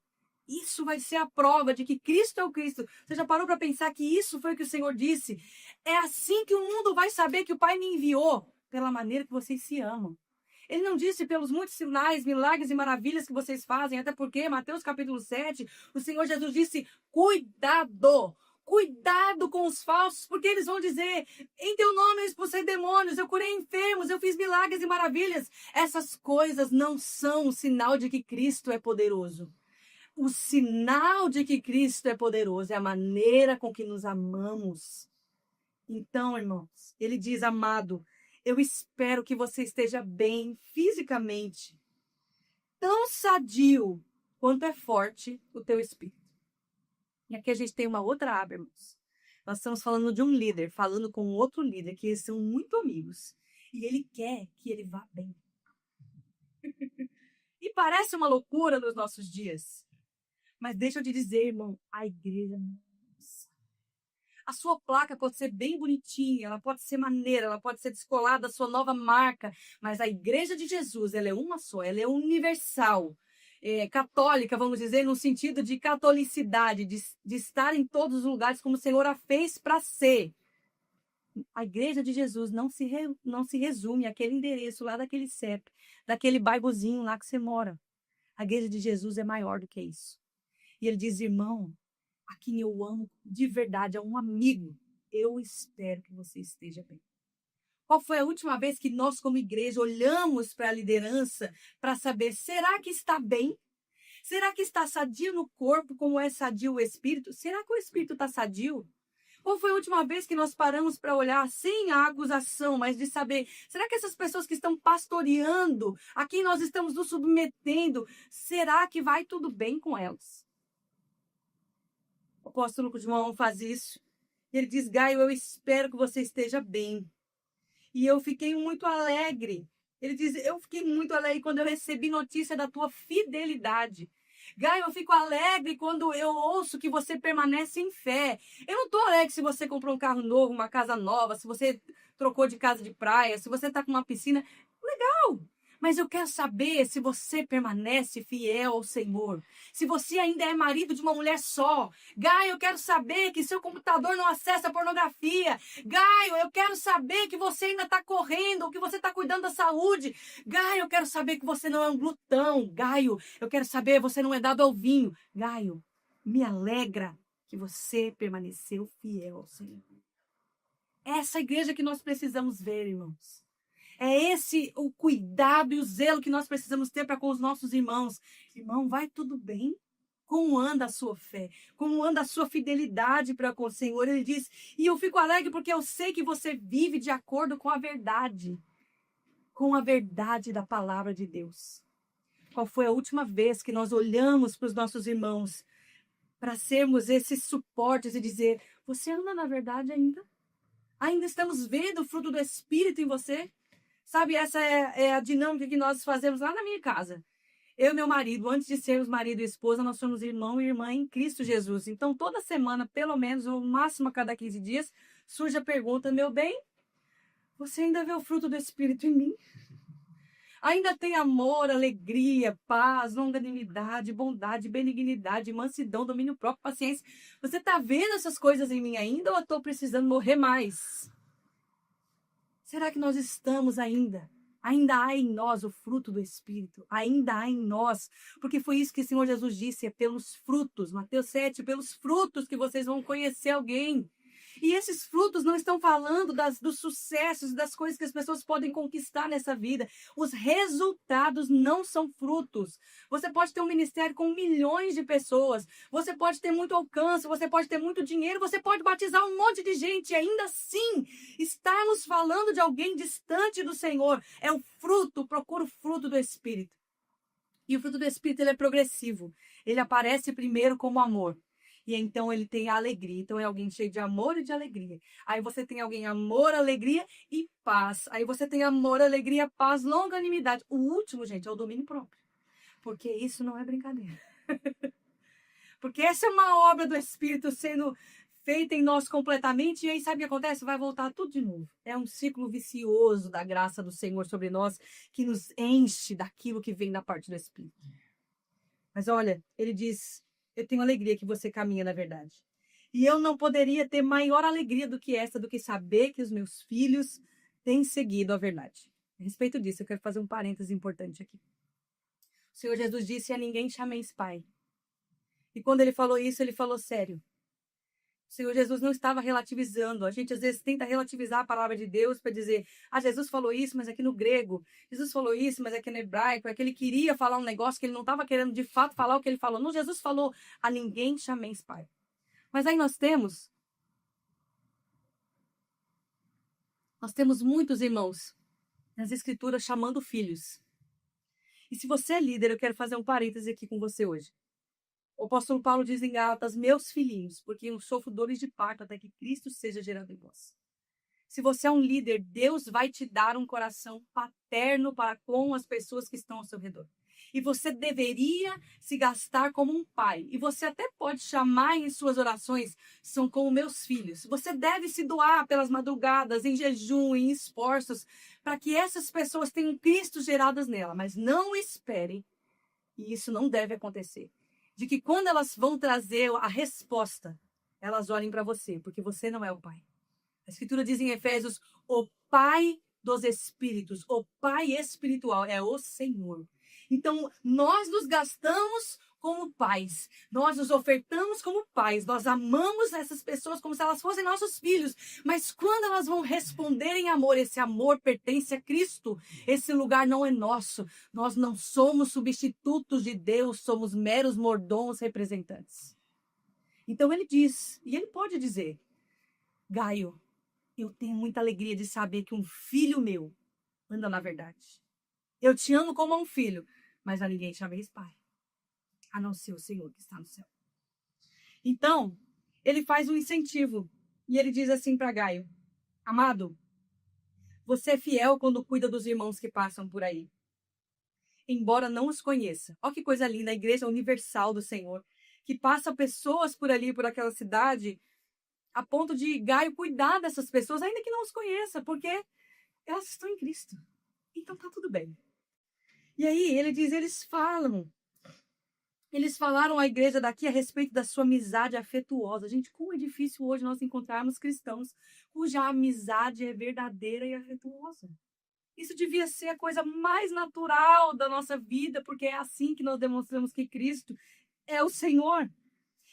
[SPEAKER 1] isso vai ser a prova de que Cristo é o Cristo. Você já parou para pensar que isso foi o que o Senhor disse? É assim que o mundo vai saber que o Pai me enviou, pela maneira que vocês se amam. Ele não disse pelos muitos sinais, milagres e maravilhas que vocês fazem, até porque, Mateus capítulo 7, o Senhor Jesus disse, cuidado! Cuidado com os falsos, porque eles vão dizer, em teu nome eu expulsei demônios, eu curei enfermos, eu fiz milagres e maravilhas. Essas coisas não são um sinal de que Cristo é poderoso. O sinal de que Cristo é poderoso é a maneira com que nos amamos. Então, irmãos, ele diz, amado, eu espero que você esteja bem fisicamente, tão sadio quanto é forte o teu espírito. E aqui a gente tem uma outra aba, irmãos. Nós estamos falando de um líder, falando com outro líder, que eles são muito amigos. E ele quer que ele vá bem. E parece uma loucura nos nossos dias. Mas deixa eu te dizer, irmão, a igreja... A sua placa pode ser bem bonitinha, ela pode ser maneira, ela pode ser descolada da sua nova marca. Mas a igreja de Jesus, ela é uma só, ela é universal. Católica, vamos dizer, no sentido de catolicidade, de estar em todos os lugares como o Senhor a fez para ser. A igreja de Jesus não se resume àquele endereço lá daquele CEP, daquele bairrozinho lá que você mora. A igreja de Jesus é maior do que isso. E ele diz, irmão, a quem eu amo de verdade, é um amigo. Eu espero que você esteja bem. Qual foi a última vez que nós, como igreja, olhamos para a liderança para saber, será que está bem? Será que está sadio no corpo como é sadio o espírito? Será que o espírito está sadio? Qual foi a última vez que nós paramos para olhar sem a acusação, mas de saber, será que essas pessoas que estão pastoreando, a quem nós estamos nos submetendo, será que vai tudo bem com elas? O apóstolo João faz isso. Ele diz, Gaio, eu espero que você esteja bem. E eu fiquei muito alegre. Ele diz, eu fiquei muito alegre quando eu recebi notícia da tua fidelidade. Gaio, eu fico alegre quando eu ouço que você permanece em fé. Eu não estou alegre se você comprou um carro novo, uma casa nova, se você trocou de casa de praia, se você está com uma piscina. Legal! Mas eu quero saber se você permanece fiel ao Senhor. Se você ainda é marido de uma mulher só. Gaio, eu quero saber que seu computador não acessa pornografia. Gaio, eu quero saber que você ainda está correndo, que você está cuidando da saúde. Gaio, eu quero saber que você não é um glutão. Gaio, eu quero saber que você não é dado ao vinho. Gaio, me alegra que você permaneceu fiel ao Senhor. Essa igreja que nós precisamos ver, irmãos. É esse o cuidado e o zelo que nós precisamos ter para com os nossos irmãos. Irmão, vai tudo bem? Como anda a sua fé? Como anda a sua fidelidade para com o Senhor? Ele diz, e eu fico alegre porque eu sei que você vive de acordo com a verdade da palavra de Deus. Qual foi a última vez que nós olhamos para os nossos irmãos para sermos esses suportes e dizer, você anda na verdade ainda? Ainda estamos vendo o fruto do Espírito em você? Sabe, essa é a dinâmica que nós fazemos lá na minha casa. Eu e meu marido, antes de sermos marido e esposa, nós somos irmão e irmã em Cristo Jesus. Então, toda semana, pelo menos, ou máximo a cada 15 dias, surge a pergunta, meu bem, você ainda vê o fruto do Espírito em mim? Ainda tem amor, alegria, paz, longanimidade, bondade, benignidade, mansidão, domínio próprio, paciência. Você está vendo essas coisas em mim ainda ou eu estou precisando morrer mais? Será que nós estamos ainda? Ainda há em nós o fruto do Espírito. Ainda há em nós. Porque foi isso que o Senhor Jesus disse. É pelos frutos. Mateus 7. Pelos frutos que vocês vão conhecer alguém. E esses frutos não estão falando dos sucessos, das coisas que as pessoas podem conquistar nessa vida. Os resultados não são frutos. Você pode ter um ministério com milhões de pessoas, você pode ter muito alcance, você pode ter muito dinheiro, você pode batizar um monte de gente e ainda assim estarmos falando de alguém distante do Senhor. É o fruto, procura o fruto do Espírito. E o fruto do Espírito ele é progressivo. Ele aparece primeiro como amor. E então ele tem a alegria. Então é alguém cheio de amor e de alegria. Aí você tem alguém amor, alegria e paz. Aí você tem amor, alegria, paz, longanimidade. O último, gente, é o domínio próprio. Porque isso não é brincadeira. Porque essa é uma obra do Espírito sendo feita em nós completamente. E aí sabe o que acontece? Vai voltar tudo de novo. É um ciclo vicioso da graça do Senhor sobre nós que nos enche daquilo que vem da parte do Espírito. Mas olha, ele diz... Eu tenho alegria que você caminha na verdade. E eu não poderia ter maior alegria do que essa, do que saber que os meus filhos têm seguido a verdade. A respeito disso, eu quero fazer um parêntese importante aqui. O Senhor Jesus disse, a ninguém chameis pai. E quando ele falou isso, ele falou sério. O Senhor Jesus não estava relativizando. A gente às vezes tenta relativizar a palavra de Deus para dizer, Jesus falou isso, mas aqui no grego. Jesus falou isso, mas aqui no hebraico. É que ele queria falar um negócio que ele não estava querendo de fato falar o que ele falou. Não, Jesus falou, a ninguém chameis pai. Mas aí nós temos muitos irmãos nas escrituras chamando filhos. E se você é líder, eu quero fazer um parêntese aqui com você hoje. O apóstolo Paulo diz em Gálatas, meus filhinhos, porque eu sofro dores de parto até que Cristo seja gerado em vós. Se você é um líder, Deus vai te dar um coração paterno para com as pessoas que estão ao seu redor. E você deveria se gastar como um pai. E você até pode chamar em suas orações, são como meus filhos. Você deve se doar pelas madrugadas, em jejum, em esforços, para que essas pessoas tenham Cristo geradas nela. Mas não esperem, e isso não deve acontecer, de que quando elas vão trazer a resposta, elas olhem para você, porque você não é o pai. A Escritura diz em Efésios, o Pai dos Espíritos, o Pai espiritual é o Senhor. Então, nós nos gastamos como pais, nós nos ofertamos como pais, nós amamos essas pessoas como se elas fossem nossos filhos, mas quando elas vão responder em amor, esse amor pertence a Cristo, esse lugar não é nosso, nós não somos substitutos de Deus, somos meros mordomos representantes. Então ele diz, e ele pode dizer, Gaio, eu tenho muita alegria de saber que um filho meu anda na verdade. Eu te amo como a um filho, mas a ninguém chameis pai, a não ser o Senhor que está no céu. Então, ele faz um incentivo. E ele diz assim para Gaio, amado, você é fiel quando cuida dos irmãos que passam por aí. Embora não os conheça. Olha que coisa linda, a igreja universal do Senhor, que passa pessoas por ali, por aquela cidade, a ponto de Gaio cuidar dessas pessoas, ainda que não os conheça, porque elas estão em Cristo. Então tá tudo bem. E aí ele diz, eles falaram à igreja daqui a respeito da sua amizade afetuosa. Gente, como é difícil hoje nós encontrarmos cristãos cuja amizade é verdadeira e afetuosa. Isso devia ser a coisa mais natural da nossa vida, porque é assim que nós demonstramos que Cristo é o Senhor.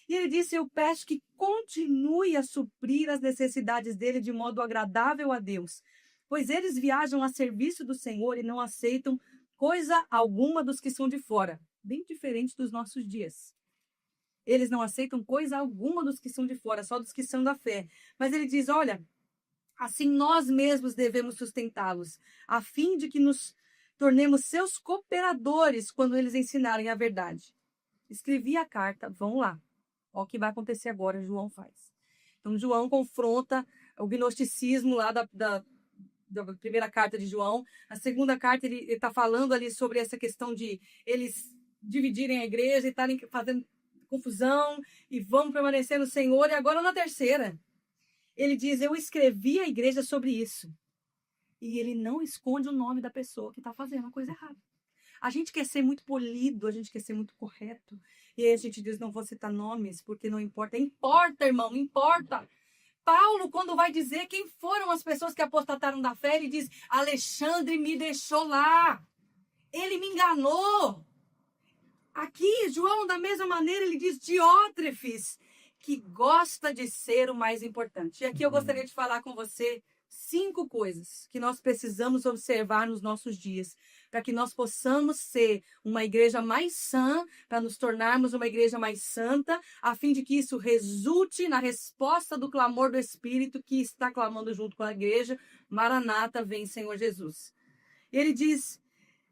[SPEAKER 1] E ele disse, eu peço que continue a suprir as necessidades dele de modo agradável a Deus, pois eles viajam a serviço do Senhor e não aceitam coisa alguma dos que são de fora, bem diferente dos nossos dias. Eles não aceitam coisa alguma dos que são de fora, só dos que são da fé. Mas ele diz, olha, assim nós mesmos devemos sustentá-los, a fim de que nos tornemos seus cooperadores quando eles ensinarem a verdade. Escrevi a carta, vão lá. Olha o que vai acontecer agora, João faz. Então, João confronta o gnosticismo lá da primeira carta de João. A segunda carta, ele está falando ali sobre essa questão de eles dividirem a igreja e estarem fazendo confusão e vão permanecer no Senhor. E agora, na terceira, ele diz, eu escrevi à igreja sobre isso. E ele não esconde o nome da pessoa que está fazendo a coisa errada. A gente quer ser muito polido, a gente quer ser muito correto. E aí a gente diz, não vou citar nomes, porque não importa. Importa, irmão, importa. Paulo, quando vai dizer quem foram as pessoas que apostataram da fé, ele diz, Alexandre me deixou lá. Ele me enganou. Aqui, João, da mesma maneira, ele diz, Diótrefes, que gosta de ser o mais importante. E aqui eu gostaria de falar com você 5 coisas que nós precisamos observar nos nossos dias, para que nós possamos ser uma igreja mais sã, para nos tornarmos uma igreja mais santa, a fim de que isso resulte na resposta do clamor do Espírito que está clamando junto com a igreja, Maranata, vem Senhor Jesus. E ele diz,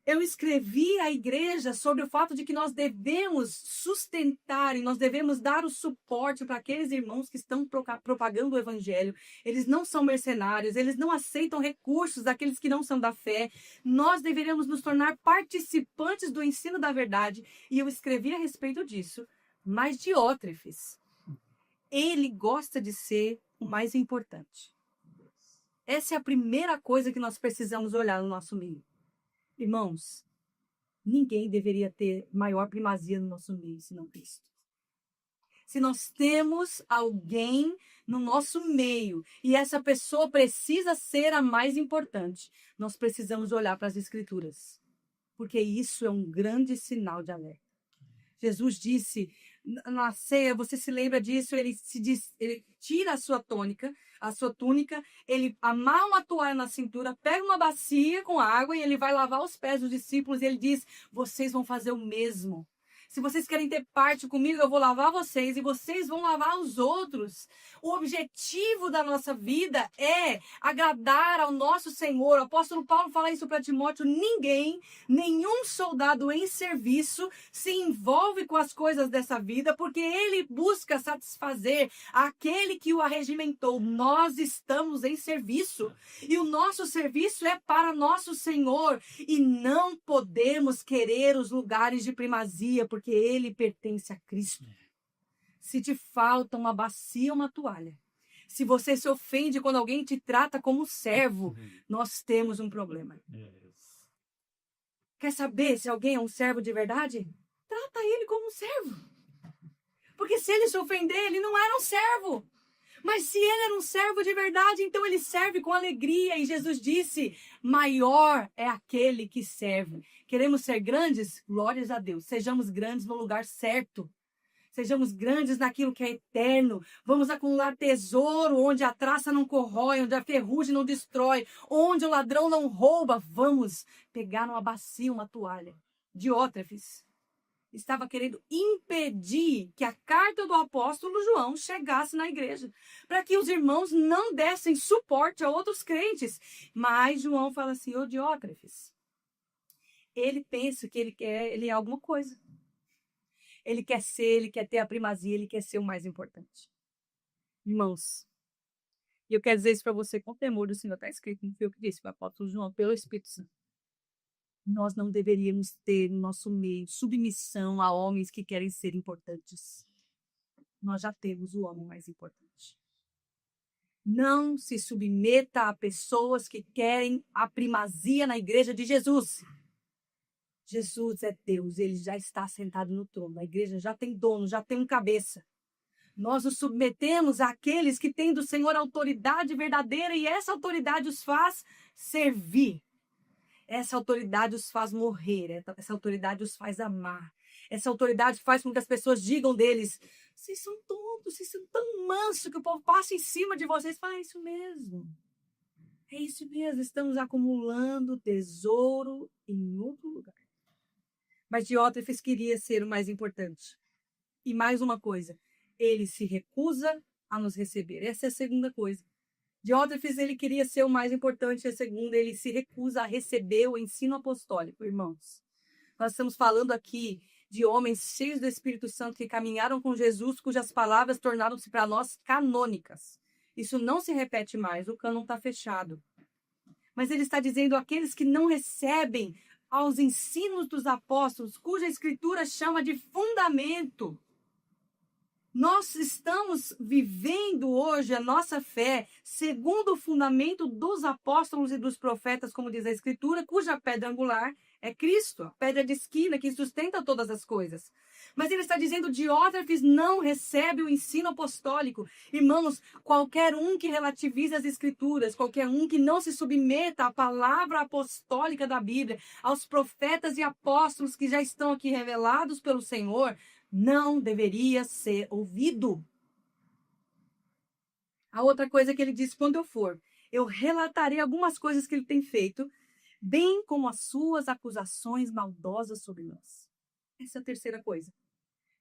[SPEAKER 1] eu escrevi à igreja sobre o fato de que nós devemos sustentar e nós devemos dar o suporte para aqueles irmãos que estão propagando o evangelho. Eles não são mercenários, eles não aceitam recursos daqueles que não são da fé. Nós deveríamos nos tornar participantes do ensino da verdade. E eu escrevi a respeito disso. Mas Diótrefes, ele gosta de ser o mais importante. Essa é a primeira coisa que nós precisamos olhar no nosso meio. Irmãos, ninguém deveria ter maior primazia no nosso meio, senão Cristo. Se nós temos alguém no nosso meio e essa pessoa precisa ser a mais importante, nós precisamos olhar para as Escrituras, porque isso é um grande sinal de alerta. Jesus disse na ceia, você se lembra disso, ele tira a sua túnica, ele amarra uma toalha na cintura, pega uma bacia com água e ele vai lavar os pés dos discípulos e ele diz, vocês vão fazer o mesmo. Se vocês querem ter parte comigo, eu vou lavar vocês e vocês vão lavar os outros. O objetivo da nossa vida é agradar ao nosso Senhor. O apóstolo Paulo fala isso para Timóteo. Nenhum soldado em serviço se envolve com as coisas dessa vida, porque ele busca satisfazer aquele que o arregimentou. Nós estamos em serviço e o nosso serviço é para nosso Senhor e não podemos querer os lugares de primazia, porque ele pertence a Cristo. Se te falta uma bacia ou uma toalha, se você se ofende quando alguém te trata como servo, nós temos um problema. Quer saber se alguém é um servo de verdade? Trata ele como um servo. Porque se ele se ofender, ele não era um servo. Mas se ele era um servo de verdade, então ele serve com alegria. E Jesus disse, maior é aquele que serve. Queremos ser grandes? Glórias a Deus. Sejamos grandes no lugar certo. Sejamos grandes naquilo que é eterno. Vamos acumular tesouro onde a traça não corrói, onde a ferrugem não destrói, onde o ladrão não rouba. Vamos pegar numa bacia uma toalha. Diótrefes estava querendo impedir que a carta do apóstolo João chegasse na igreja, para que os irmãos não dessem suporte a outros crentes. Mas João fala assim, ô Diótrefes, ele pensa que ele é alguma coisa. Ele quer ter a primazia, ele quer ser o mais importante. Irmãos, e eu quero dizer isso para você com temor do Senhor, está escrito, não foi eu que disse, o apóstolo João, pelo Espírito Santo. Nós não deveríamos ter no nosso meio submissão a homens que querem ser importantes. Nós já temos o homem mais importante. Não se submeta a pessoas que querem a primazia na igreja de Jesus. Jesus é Deus, ele já está sentado no trono. A igreja já tem dono, já tem um cabeça. Nós nos submetemos àqueles que têm do Senhor autoridade verdadeira e essa autoridade os faz servir. Essa autoridade os faz morrer, essa autoridade os faz amar. Essa autoridade faz com que as pessoas digam deles, vocês são tontos, vocês são tão mansos que o povo passa em cima de vocês. Fala, é isso mesmo. É isso mesmo, estamos acumulando tesouro em outro lugar. Mas Diótrefes queria ser o mais importante. E mais uma coisa, ele se recusa a nos receber. Essa é a segunda coisa. Diótrefes, ele queria ser o mais importante, e a segunda, ele se recusa a receber o ensino apostólico, irmãos. Nós estamos falando aqui de homens cheios do Espírito Santo que caminharam com Jesus, cujas palavras tornaram-se para nós canônicas. Isso não se repete mais, o cânon está fechado. Mas ele está dizendo aqueles que não recebem aos ensinos dos apóstolos, cuja escritura chama de fundamento. Nós estamos vivendo hoje a nossa fé segundo o fundamento dos apóstolos e dos profetas, como diz a Escritura, cuja pedra angular é Cristo, a pedra de esquina que sustenta todas as coisas. Mas ele está dizendo, Diótrefes não recebe o ensino apostólico. Irmãos, qualquer um que relativize as Escrituras, qualquer um que não se submeta à palavra apostólica da Bíblia, aos profetas e apóstolos que já estão aqui revelados pelo Senhor, não deveria ser ouvido. A outra coisa que ele disse, quando eu relatarei algumas coisas que ele tem feito, bem como as suas acusações maldosas sobre nós. Essa é a terceira coisa.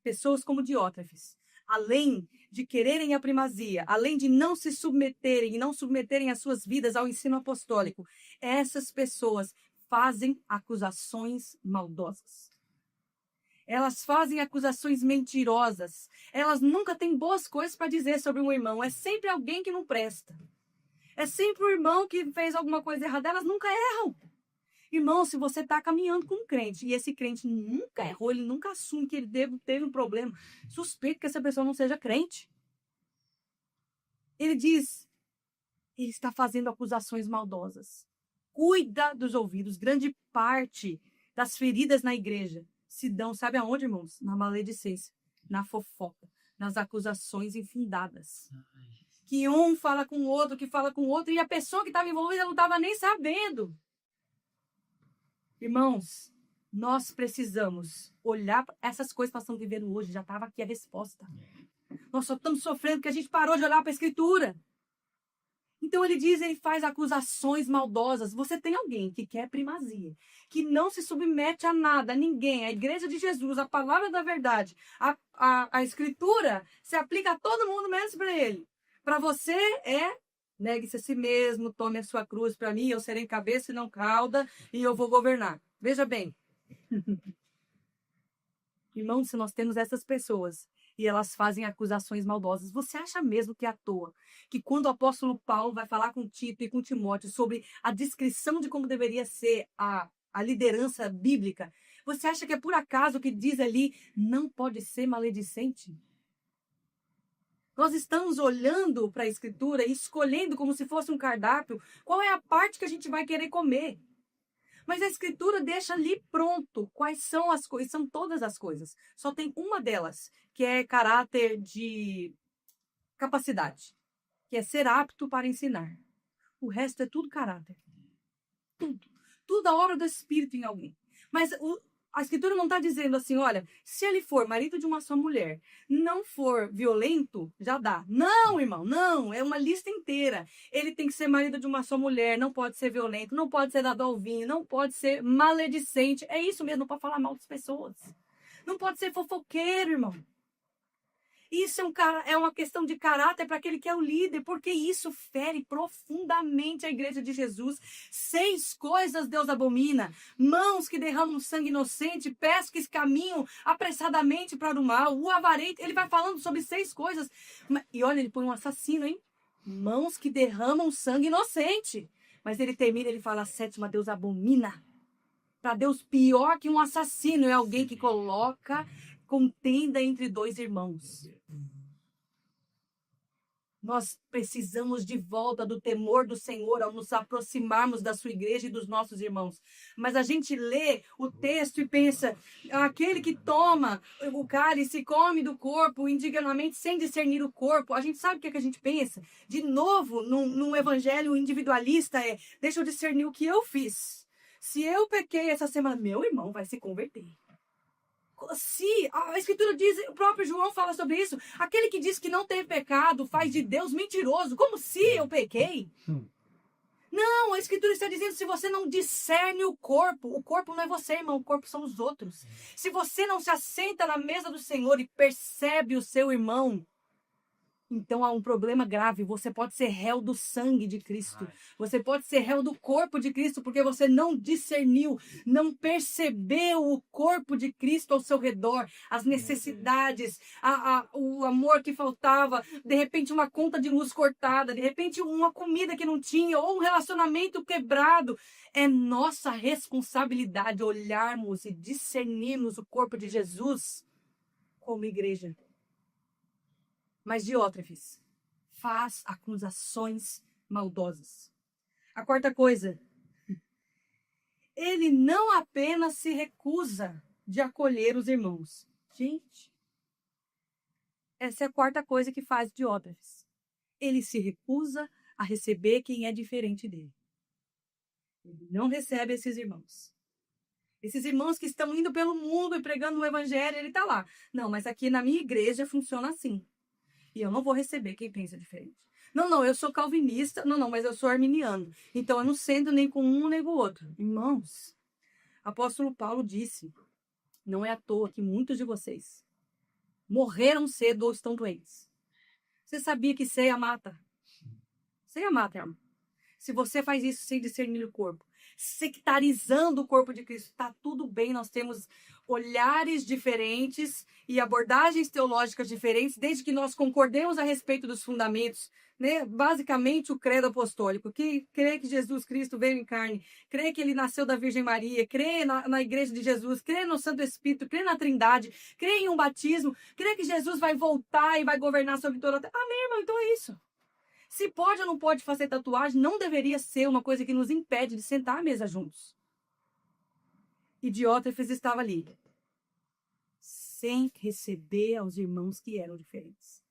[SPEAKER 1] Pessoas como Diótrefes, além de quererem a primazia, além de não se submeterem e não submeterem as suas vidas ao ensino apostólico, essas pessoas fazem acusações maldosas. Elas fazem acusações mentirosas. Elas nunca têm boas coisas para dizer sobre um irmão. É sempre alguém que não presta. É sempre o irmão que fez alguma coisa errada. Elas nunca erram. Irmão, se você está caminhando com um crente e esse crente nunca errou, ele nunca assume que ele teve um problema, suspeito que essa pessoa não seja crente. Ele diz, ele está fazendo acusações maldosas. Cuida dos ouvidos. Grande parte das feridas na igreja se dão, sabe aonde, irmãos? Na maledicência, na fofoca, nas acusações infundadas. Que um fala com o outro, que fala com o outro, e a pessoa que estava envolvida não estava nem sabendo. Irmãos, nós precisamos olhar para essas coisas que nós estamos vivendo hoje. Já estava aqui a resposta. Nós só estamos sofrendo porque a gente parou de olhar para a Escritura. Então ele faz acusações maldosas. Você tem alguém que quer primazia, que não se submete a nada, a ninguém, a igreja de Jesus, a palavra da verdade, a Escritura se aplica a todo mundo menos para ele. Para você negue-se a si mesmo, tome a sua cruz. Para mim, eu serei cabeça e não cauda, e eu vou governar. Veja bem. Irmãos, se nós temos essas pessoas e elas fazem acusações maldosas, você acha mesmo que é à toa que quando o apóstolo Paulo vai falar com Tito e com Timóteo sobre a descrição de como deveria ser a liderança bíblica, você acha que é por acaso que diz ali, não pode ser maledicente? Nós estamos olhando para a Escritura e escolhendo como se fosse um cardápio qual é a parte que a gente vai querer comer. Mas a Escritura deixa ali pronto quais são as coisas, são todas as coisas. Só tem uma delas, que é caráter de capacidade. que é ser apto para ensinar. O resto é tudo caráter. Tudo. Tudo a obra do Espírito em alguém. Mas a Escritura não está dizendo assim, olha, se ele for marido de uma só mulher, não for violento, já dá. Não, irmão, não. É uma lista inteira. Ele tem que ser marido de uma só mulher, não pode ser violento, não pode ser dado ao vinho, não pode ser maledicente. É isso mesmo, não pode falar mal das pessoas. Não pode ser fofoqueiro, irmão. Isso é uma questão de caráter para aquele que é o líder, porque isso fere profundamente a igreja de Jesus. 6 coisas Deus abomina: mãos que derramam sangue inocente, pés que caminham apressadamente para o mal, o avarento. Ele vai falando sobre 6 coisas. E olha, ele põe um assassino, hein? Mãos que derramam sangue inocente. Mas ele termina, ele fala: a 7ª Deus abomina. Para Deus, pior que um assassino é alguém que coloca contenda entre 2 irmãos. Nós precisamos de volta do temor do Senhor ao nos aproximarmos da sua igreja e dos nossos irmãos. Mas a gente lê o texto e pensa, aquele que toma o cálice e come do corpo indignamente sem discernir o corpo. A gente sabe o que a gente pensa? De novo, num evangelho individualista, deixa eu discernir o que eu fiz. Se eu pequei essa semana, meu irmão vai se converter. Se a Escritura diz, o próprio João fala sobre isso, aquele que diz que não tem pecado faz de Deus mentiroso, como se eu pequei. Não, a Escritura está dizendo, se você não discerne o corpo não é você, irmão, o corpo são os outros. Se você não se assenta na mesa do Senhor e percebe o seu irmão, então há um problema grave. Você pode ser réu do sangue de Cristo. Você pode ser réu do corpo de Cristo porque você não discerniu, não percebeu o corpo de Cristo ao seu redor, as necessidades, o amor que faltava, de repente uma conta de luz cortada, de repente uma comida que não tinha, ou um relacionamento quebrado. É nossa responsabilidade olharmos e discernirmos o corpo de Jesus como igreja. Mas Diótrefes faz acusações maldosas. A 4ª coisa, ele não apenas se recusa de acolher os irmãos. Gente, essa é a 4ª coisa que faz Diótrefes. Ele se recusa a receber quem é diferente dele. Ele não recebe esses irmãos. Esses irmãos que estão indo pelo mundo e pregando o evangelho, ele está lá. Não, mas aqui na minha igreja funciona assim. E eu não vou receber quem pensa diferente. Não, eu sou calvinista. Não, mas eu sou arminiano. Então eu não sento nem com um nem com o outro. Irmãos, apóstolo Paulo disse, não é à toa que muitos de vocês morreram cedo ou estão doentes. Você sabia que ceia mata? Ceia mata, irmão. Se você faz isso sem discernir o corpo, sectarizando o corpo de Cristo, está tudo bem, nós temos olhares diferentes e abordagens teológicas diferentes, desde que nós concordemos a respeito dos fundamentos, né? Basicamente o credo apostólico, que crê que Jesus Cristo veio em carne, crê que ele nasceu da Virgem Maria, crê na igreja de Jesus, crê no Santo Espírito, crê na Trindade, crê em um batismo, crê que Jesus vai voltar e vai governar sobre toda a terra. Amém, irmão? Então é isso. Se pode ou não pode fazer tatuagem, não deveria ser uma coisa que nos impede de sentar à mesa juntos. E Diótrefes estava ali, sem receber aos irmãos que eram diferentes.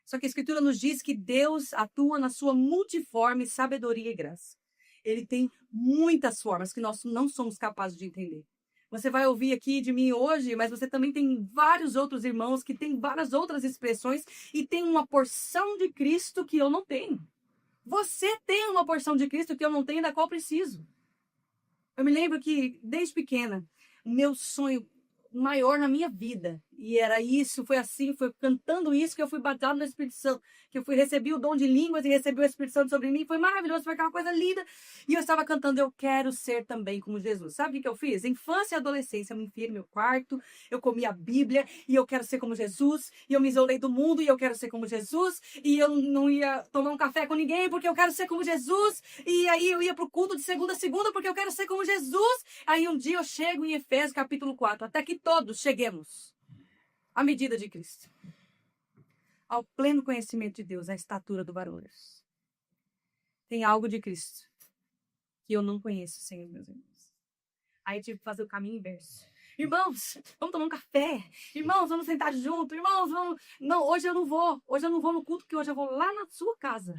[SPEAKER 1] Só que a Escritura nos diz que Deus atua na sua multiforme sabedoria e graça. Ele tem muitas formas que nós não somos capazes de entender. Você vai ouvir aqui de mim hoje, mas você também tem vários outros irmãos que têm várias outras expressões e tem uma porção de Cristo que eu não tenho. Você tem uma porção de Cristo que eu não tenho, da qual preciso. Eu me lembro que, desde pequena, o meu sonho maior na minha vida, e era isso, foi assim, foi cantando isso que eu fui batizado no Espírito Santo, que eu recebi o dom de línguas e recebi o Espírito Santo sobre mim, foi maravilhoso, foi aquela coisa linda, e eu estava cantando, eu quero ser também como Jesus. Sabe o que eu fiz? Infância e adolescência, eu me enfiei no meu quarto, eu comi a Bíblia, e eu quero ser como Jesus, e eu me isolei do mundo, e eu quero ser como Jesus, e eu não ia tomar um café com ninguém, porque eu quero ser como Jesus, e aí eu ia pro culto de segunda a segunda, porque eu quero ser como Jesus. Aí um dia eu chego em Efésios capítulo 4, até que todos cheguemos à medida de Cristo, ao pleno conhecimento de Deus, à estatura do varão. Tem algo de Cristo que eu não conheço sem os meus irmãos. Aí eu tive que fazer o caminho inverso. Irmãos, vamos tomar um café. Irmãos, vamos sentar junto. Irmãos, vamos... Não, hoje eu não vou. Hoje eu não vou no culto, porque hoje eu vou lá na sua casa.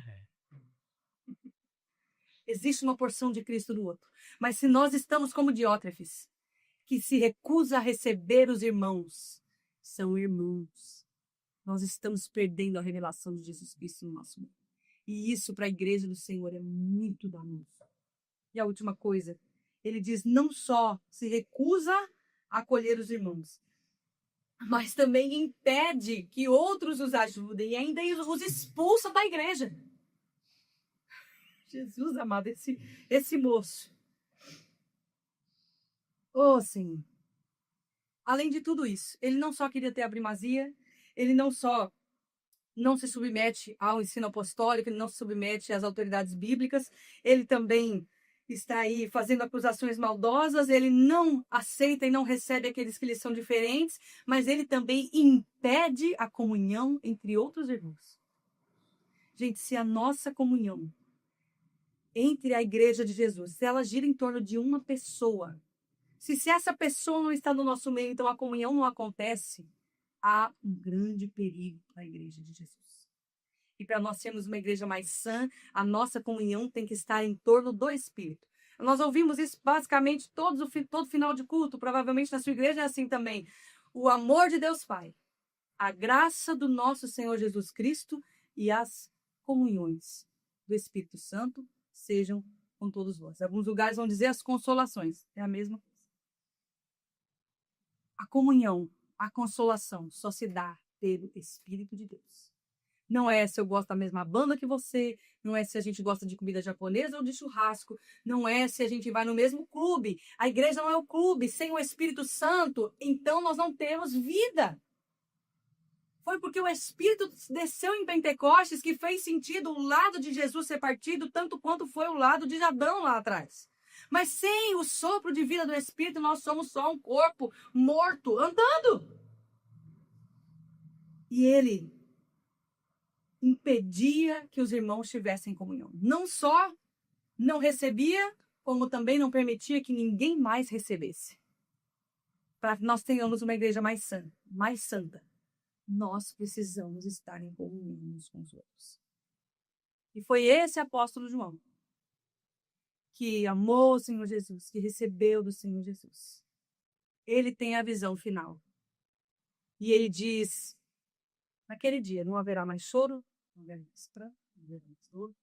[SPEAKER 1] Existe uma porção de Cristo no outro. Mas se nós estamos como Diótrefes, que se recusa a receber os irmãos, são irmãos. Nós estamos perdendo a revelação de Jesus Cristo no nosso mundo. E isso para a igreja do Senhor é muito danoso. E a última coisa, ele diz, não só se recusa a acolher os irmãos, mas também impede que outros os ajudem e ainda os expulsa da igreja. Jesus amado, esse moço. Oh, Senhor. Além de tudo isso, ele não só queria ter a primazia, ele não só não se submete ao ensino apostólico, ele não se submete às autoridades bíblicas, ele também está aí fazendo acusações maldosas, ele não aceita e não recebe aqueles que lhe são diferentes, mas ele também impede a comunhão entre outros irmãos. Gente, se a nossa comunhão entre a igreja de Jesus, se ela gira em torno de uma pessoa, se essa pessoa não está no nosso meio, então a comunhão não acontece, há um grande perigo para a igreja de Jesus. E para nós sermos uma igreja mais sã, a nossa comunhão tem que estar em torno do Espírito. Nós ouvimos isso basicamente todo final de culto, provavelmente na sua igreja é assim também. O amor de Deus Pai, a graça do nosso Senhor Jesus Cristo e as comunhões do Espírito Santo sejam com todos vós. Alguns lugares vão dizer as consolações. É a mesma coisa. A comunhão, a consolação só se dá pelo Espírito de Deus. Não é se eu gosto da mesma banda que você, não é se a gente gosta de comida japonesa ou de churrasco, não é se a gente vai no mesmo clube. A igreja não é o clube. Sem o Espírito Santo, então nós não temos vida. Foi porque o Espírito desceu em Pentecostes que fez sentido o lado de Jesus ser partido, tanto quanto foi o lado de Adão lá atrás. Mas sem o sopro de vida do Espírito, nós somos só um corpo morto, andando. E ele impedia que os irmãos tivessem comunhão. Não só não recebia, como também não permitia que ninguém mais recebesse. Para que nós tenhamos uma igreja mais sã, mais santa, nós precisamos estar em comunhão uns com os outros. E foi esse apóstolo João que amou o Senhor Jesus, que recebeu do Senhor Jesus. Ele tem a visão final. E ele diz, naquele dia não haverá mais choro, não haverá mais pranto, não haverá mais dor,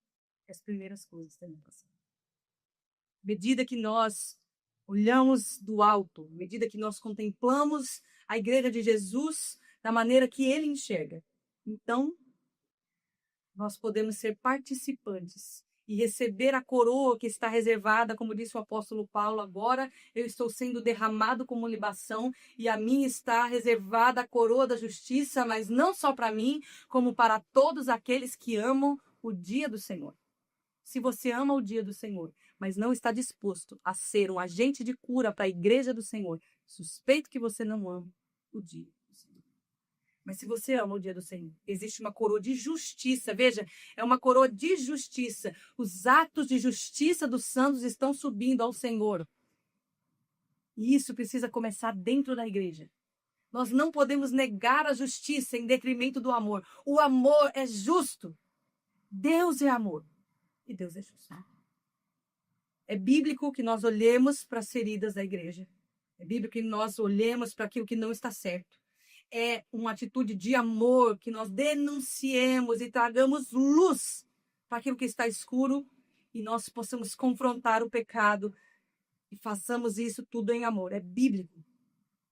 [SPEAKER 1] as primeiras coisas terão passado. À medida que nós olhamos do alto, à medida que nós contemplamos a igreja de Jesus da maneira que ele enxerga, então nós podemos ser participantes e receber a coroa que está reservada, como disse o apóstolo Paulo, agora eu estou sendo derramado como libação e a mim está reservada a coroa da justiça, mas não só para mim, como para todos aqueles que amam o dia do Senhor. Se você ama o dia do Senhor, mas não está disposto a ser um agente de cura para a igreja do Senhor, suspeito que você não ama o dia do Senhor. Mas se você ama o dia do Senhor, existe uma coroa de justiça. Veja, é uma coroa de justiça. Os atos de justiça dos santos estão subindo ao Senhor. E isso precisa começar dentro da igreja. Nós não podemos negar a justiça em detrimento do amor. O amor é justo. Deus é amor. E Deus é justo. É bíblico que nós olhemos para as feridas da igreja. É bíblico que nós olhemos para aquilo que não está certo. É uma atitude de amor que nós denunciemos e tragamos luz para aquilo que está escuro e nós possamos confrontar o pecado e façamos isso tudo em amor. É bíblico.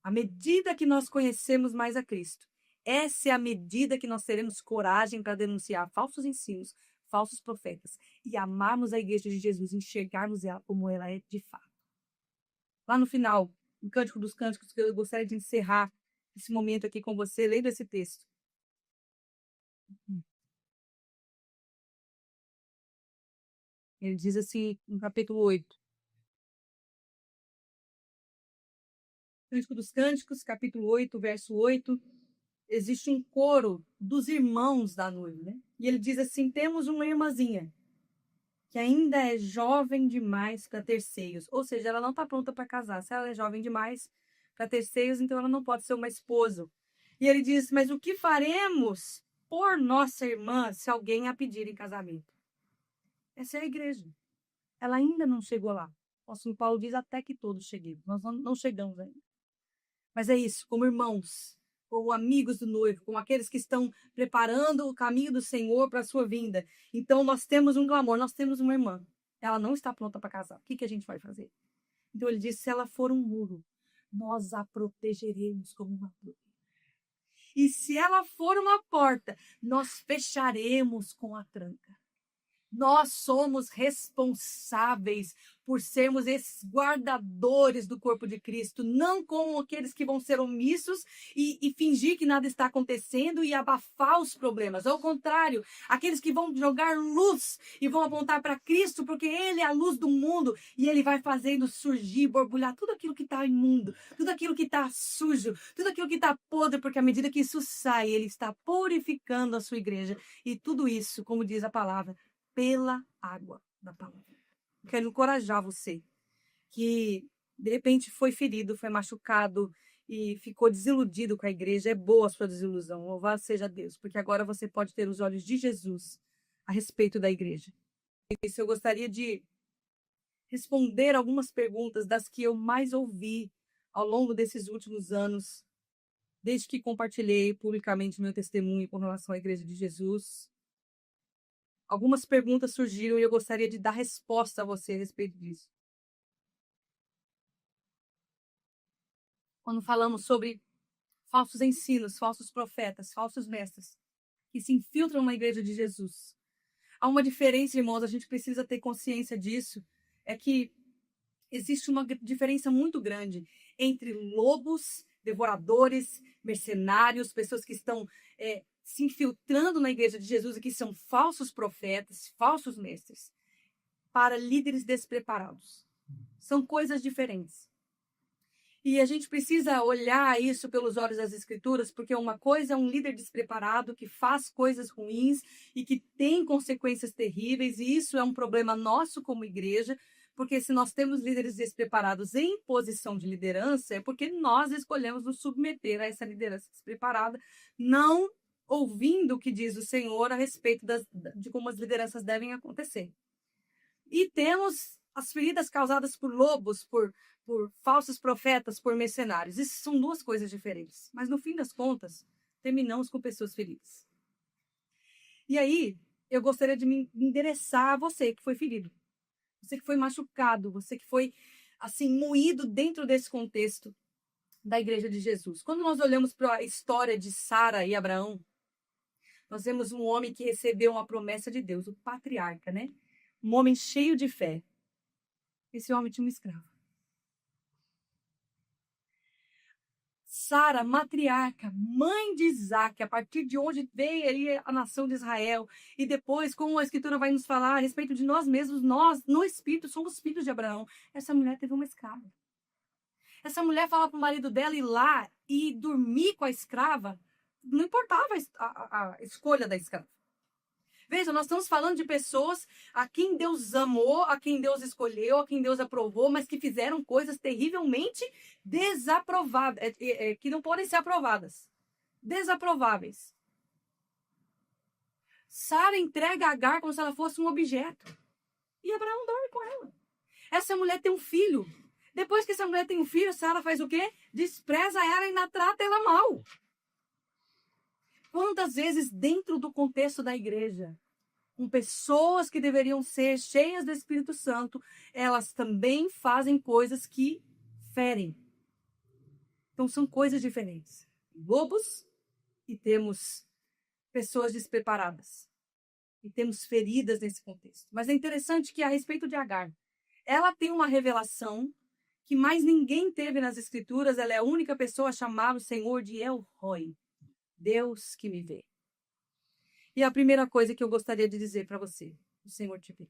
[SPEAKER 1] À medida que nós conhecemos mais a Cristo, essa é a medida que nós teremos coragem para denunciar falsos ensinos, falsos profetas e amarmos a igreja de Jesus, enxergarmos ela como ela é de fato. Lá no final, no Cântico dos Cânticos, que eu gostaria de encerrar esse momento aqui com você, lendo esse texto. Ele diz assim, no capítulo 8. Cântico dos Cânticos, capítulo 8, verso 8. Existe um coro dos irmãos da noiva, né? E ele diz assim, temos uma irmãzinha que ainda é jovem demais para ter seios. Ou seja, ela não está pronta para casar. Se ela é jovem demais para ter seios, então ela não pode ser uma esposa. E ele diz, mas o que faremos por nossa irmã se alguém a pedir em casamento? Essa é a igreja. Ela ainda não chegou lá. O apóstolo Paulo diz até que todos cheguemos. Nós não chegamos ainda. Mas é isso, como irmãos, como amigos do noivo, como aqueles que estão preparando o caminho do Senhor para a sua vinda. Então nós temos um clamor, nós temos uma irmã. Ela não está pronta para casar. O que a gente vai fazer? Então ele diz, se ela for um muro, nós a protegeremos como uma torre. E se ela for uma porta, nós fecharemos com a tranca. Nós somos responsáveis por sermos esses guardadores do corpo de Cristo, não como aqueles que vão ser omissos e fingir que nada está acontecendo e abafar os problemas. Ao contrário, aqueles que vão jogar luz e vão apontar para Cristo, porque Ele é a luz do mundo e Ele vai fazendo surgir, borbulhar tudo aquilo que está imundo, tudo aquilo que está sujo, tudo aquilo que está podre, porque à medida que isso sai, Ele está purificando a sua igreja. E tudo isso, como diz a palavra, pela água da palavra. Quero encorajar você que de repente foi ferido, foi machucado e ficou desiludido com a igreja. É boa a sua desilusão, louvado seja Deus, porque agora você pode ter os olhos de Jesus a respeito da igreja. Isso eu gostaria de responder algumas perguntas das que eu mais ouvi ao longo desses últimos anos, desde que compartilhei publicamente meu testemunho com relação à igreja de Jesus. Algumas perguntas surgiram e eu gostaria de dar resposta a você a respeito disso. Quando falamos sobre falsos ensinos, falsos profetas, falsos mestres, que se infiltram na igreja de Jesus. Há uma diferença, irmãos, a gente precisa ter consciência disso, é que existe uma diferença muito grande entre lobos, devoradores, mercenários, pessoas que estão se infiltrando na igreja de Jesus e que são falsos profetas, falsos mestres, para líderes despreparados. São coisas diferentes. E a gente precisa olhar isso pelos olhos das Escrituras, porque uma coisa é um líder despreparado que faz coisas ruins e que tem consequências terríveis, e isso é um problema nosso como igreja, porque se nós temos líderes despreparados em posição de liderança, é porque nós escolhemos nos submeter a essa liderança despreparada, não ouvindo o que diz o Senhor a respeito de como as lideranças devem acontecer. E temos as feridas causadas por lobos, por falsos profetas, por mercenários. Isso são duas coisas diferentes. Mas no fim das contas, terminamos com pessoas feridas. E aí, eu gostaria de me endereçar a você que foi ferido. Você que foi machucado, você que foi, assim, moído dentro desse contexto da igreja de Jesus. Quando nós olhamos para a história de Sara e Abraão, nós vemos um homem que recebeu uma promessa de Deus, o patriarca, né? Um homem cheio de fé. Esse homem tinha uma escrava. Sara, matriarca, mãe de Isaac, a partir de onde veio aí a nação de Israel. E depois, como a Escritura vai nos falar a respeito de nós mesmos, nós, no Espírito, somos filhos de Abraão. Essa mulher teve uma escrava. Essa mulher fala para o marido dela ir lá e dormir com a escrava. Não importava a escolha da escrava. Veja, nós estamos falando de pessoas a quem Deus amou, a quem Deus escolheu, a quem Deus aprovou, mas que fizeram coisas terrivelmente desaprováveis, que não podem ser aprovadas. Desaprováveis. Sara entrega Agar como se ela fosse um objeto. E Abraão dorme com ela. Essa mulher tem um filho. Depois que essa mulher tem um filho, Sara faz o quê? Despreza ela e ainda trata ela mal. Quantas vezes dentro do contexto da igreja, com pessoas que deveriam ser cheias do Espírito Santo, elas também fazem coisas que ferem. Então são coisas diferentes. Lobos e temos pessoas despreparadas. E temos feridas nesse contexto. Mas é interessante que a respeito de Agar, ela tem uma revelação que mais ninguém teve nas Escrituras. Ela é a única pessoa a chamar o Senhor de El Roi, Deus que me vê. E a primeira coisa que eu gostaria de dizer para você, o Senhor te vê.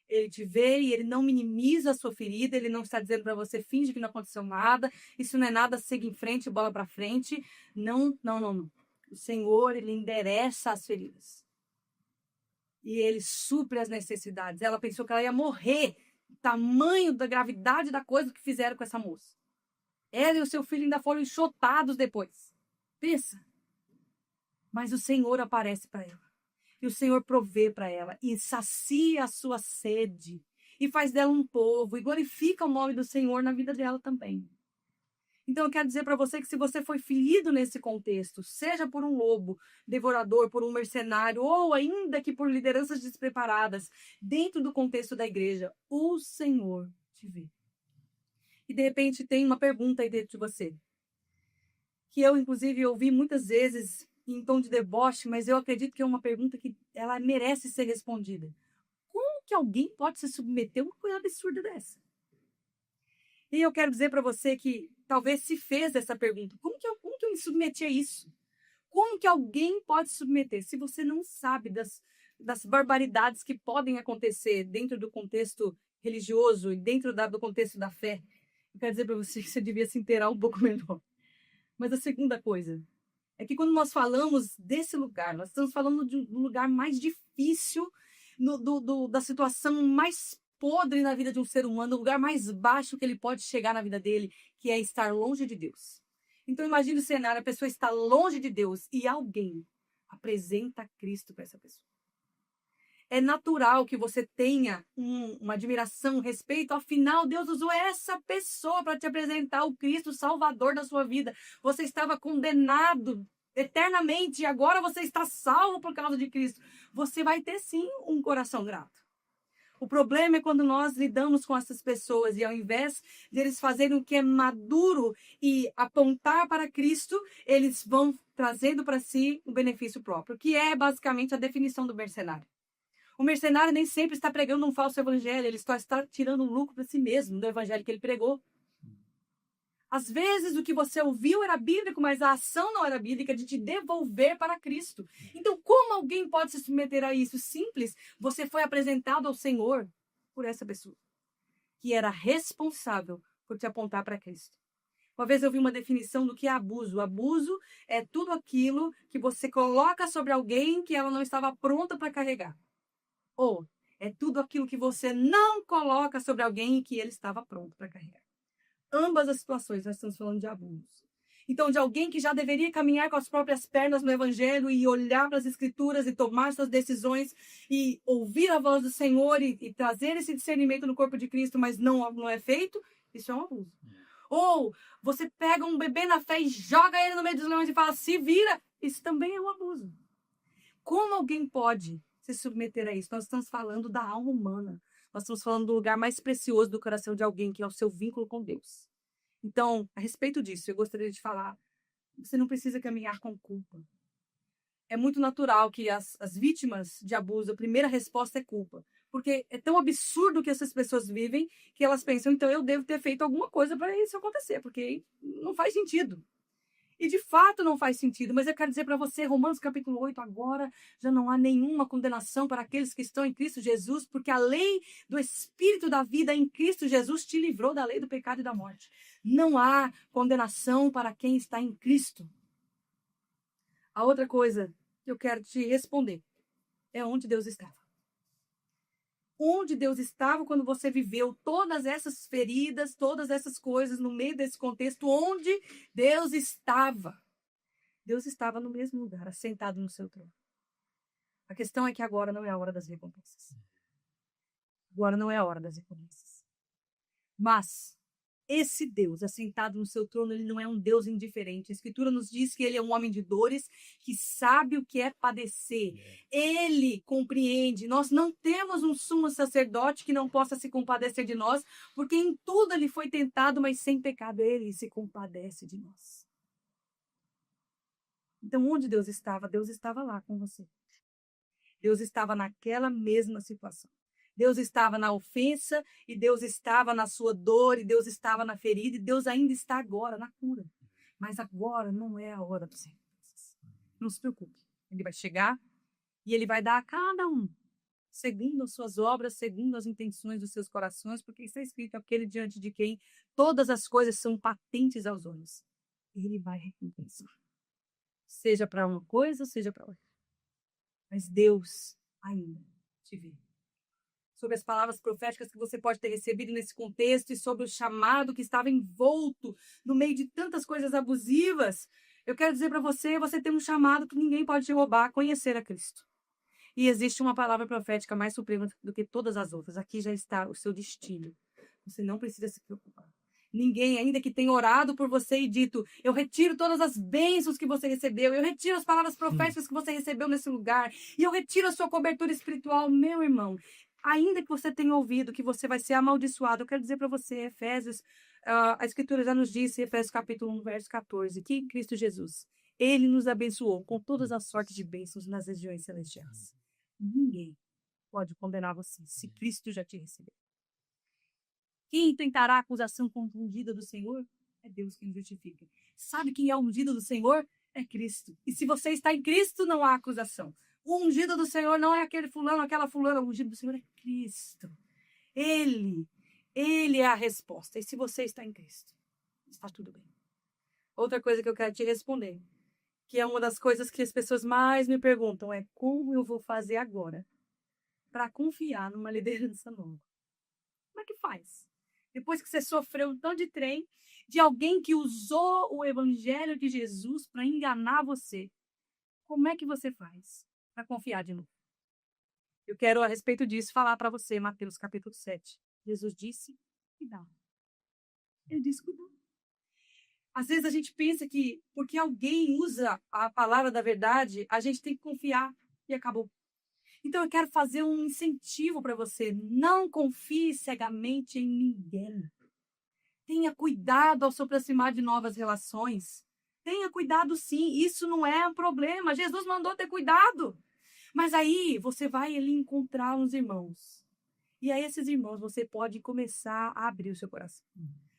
[SPEAKER 1] Ele te vê e ele não minimiza a sua ferida, ele não está dizendo para você, finge que não aconteceu nada, isso não é nada, segue em frente, bola para frente. Não, não, não, não. O Senhor, ele endereça as feridas. E ele supre as necessidades. Ela pensou que ela ia morrer, o tamanho da gravidade da coisa que fizeram com essa moça. Ela e o seu filho ainda foram enxotados depois. Pensa. Mas o Senhor aparece para ela. E o Senhor provê para ela e sacia a sua sede e faz dela um povo e glorifica o nome do Senhor na vida dela também. Então eu quero dizer para você que se você foi ferido nesse contexto, seja por um lobo devorador, por um mercenário ou ainda que por lideranças despreparadas, dentro do contexto da igreja, o Senhor te vê. E de repente tem uma pergunta aí dentro de você, que eu inclusive ouvi muitas vezes em tom de deboche, mas eu acredito que é uma pergunta que ela merece ser respondida. Como que alguém pode se submeter a uma coisa absurda dessa? E eu quero dizer para você que talvez se fez essa pergunta. Como que eu me submeti a isso? Como que alguém pode se submeter? Se você não sabe das barbaridades que podem acontecer dentro do contexto religioso e dentro do contexto da fé, eu quero dizer para você que você devia se inteirar um pouco melhor. Mas a segunda coisa é que quando nós falamos desse lugar, nós estamos falando de um lugar mais difícil, da situação mais podre na vida de um ser humano, o lugar mais baixo que ele pode chegar na vida dele, que é estar longe de Deus. Então imagine o cenário, a pessoa está longe de Deus e alguém apresenta Cristo para essa pessoa. É natural que você tenha uma admiração, um respeito. Afinal, Deus usou essa pessoa para te apresentar o Cristo Salvador da sua vida. Você estava condenado eternamente e agora você está salvo por causa de Cristo. Você vai ter sim um coração grato. O problema é quando nós lidamos com essas pessoas e ao invés de eles fazerem o que é maduro e apontar para Cristo, eles vão trazendo para si o benefício próprio, que é basicamente a definição do mercenário. O mercenário nem sempre está pregando um falso evangelho, ele só está tirando um lucro para si mesmo do evangelho que ele pregou. Às vezes o que você ouviu era bíblico, mas a ação não era bíblica de te devolver para Cristo. Então, como alguém pode se submeter a isso? Simples, você foi apresentado ao Senhor por essa pessoa, que era responsável por te apontar para Cristo. Uma vez eu vi uma definição do que é abuso. Abuso é tudo aquilo que você coloca sobre alguém que ela não estava pronta para carregar. Ou é tudo aquilo que você não coloca sobre alguém e que ele estava pronto para carregar. Ambas as situações, nós estamos falando de abuso. Então, de alguém que já deveria caminhar com as próprias pernas no Evangelho e olhar para as Escrituras e tomar suas decisões e ouvir a voz do Senhor e trazer esse discernimento no corpo de Cristo, mas não é feito, isso é um abuso. Ou você pega um bebê na fé e joga ele no meio dos leões e fala, se vira, isso também é um abuso. Como alguém pode se submeter a isso? Nós estamos falando da alma humana. Nós estamos falando do lugar mais precioso do coração de alguém, que é o seu vínculo com Deus. Então, a respeito disso, eu gostaria de falar, você não precisa caminhar com culpa. É muito natural que as vítimas de abuso, a primeira resposta é culpa. Porque é tão absurdo que essas pessoas vivem, que elas pensam, então eu devo ter feito alguma coisa para isso acontecer, porque não faz sentido. E de fato não faz sentido, mas eu quero dizer para você, Romanos capítulo 8, agora já não há nenhuma condenação para aqueles que estão em Cristo Jesus, porque a lei do Espírito da vida em Cristo Jesus te livrou da lei do pecado e da morte. Não há condenação para quem está em Cristo. A outra coisa que eu quero te responder é onde Deus estava. Onde Deus estava quando você viveu todas essas feridas, todas essas coisas no meio desse contexto, onde Deus estava. Deus estava no mesmo lugar, assentado no seu trono. A questão é que agora não é a hora das recompensas. Agora não é a hora das recompensas. Mas esse Deus assentado no seu trono, ele não é um Deus indiferente. A Escritura nos diz que ele é um homem de dores, que sabe o que é padecer. Ele compreende. Nós não temos um sumo sacerdote que não possa se compadecer de nós, porque em tudo ele foi tentado, mas sem pecado. Ele se compadece de nós. Então, onde Deus estava? Deus estava lá com você. Deus estava naquela mesma situação. Deus estava na ofensa, e Deus estava na sua dor, e Deus estava na ferida, e Deus ainda está agora na cura. Mas agora não é a hora dos recompensas. Não se preocupe. Ele vai chegar e ele vai dar a cada um, segundo as suas obras, segundo as intenções dos seus corações, porque está escrito aquele diante de quem todas as coisas são patentes aos olhos. Ele vai recompensar. Seja para uma coisa, seja para outra. Mas Deus ainda te vê. sobre as palavras proféticas que você pode ter recebido nesse contexto e sobre o chamado que estava envolto no meio de tantas coisas abusivas, eu quero dizer para você, você tem um chamado que ninguém pode te roubar, conhecer a Cristo. E existe uma palavra profética mais suprema do que todas as outras. Aqui já está o seu destino. Você não precisa se preocupar. Ninguém, ainda que tenha orado por você e dito, eu retiro todas as bênçãos que você recebeu, eu retiro as palavras proféticas que você recebeu nesse lugar, e eu retiro a sua cobertura espiritual, meu irmão. Ainda que você tenha ouvido que você vai ser amaldiçoado, eu quero dizer para você, Efésios, a Escritura já nos disse, Efésios capítulo 1, verso 14, que em Cristo Jesus, Ele nos abençoou com todas as sortes de bênçãos nas regiões celestiais. Ninguém pode condenar você se Cristo já te recebeu. Quem tentará a acusação contra o ungido do Senhor? É Deus quem justifica. Sabe quem é o ungido do Senhor? É Cristo. E se você está em Cristo, não há acusação. O ungido do Senhor não é aquele fulano, aquela fulana. O ungido do Senhor é Cristo. Ele é a resposta. E se você está em Cristo, está tudo bem. Outra coisa que eu quero te responder, que é uma das coisas que as pessoas mais me perguntam, é como eu vou fazer agora para confiar numa liderança nova? Como é que faz? Depois que você sofreu um tanto de trem de alguém que usou o evangelho de Jesus para enganar você, como é que você faz para confiar de novo? Eu quero, a respeito disso, falar para você, Mateus capítulo 7. Jesus disse, cuidado. Ele disse, cuidado. Às vezes a gente pensa que porque alguém usa a palavra da verdade, a gente tem que confiar e acabou. Então eu quero fazer um incentivo para você. Não confie cegamente em ninguém. Tenha cuidado ao se aproximar de novas relações. Tenha cuidado sim, isso não é um problema. Jesus mandou ter cuidado. Mas aí você vai ali encontrar uns irmãos. E aí esses irmãos você pode começar a abrir o seu coração.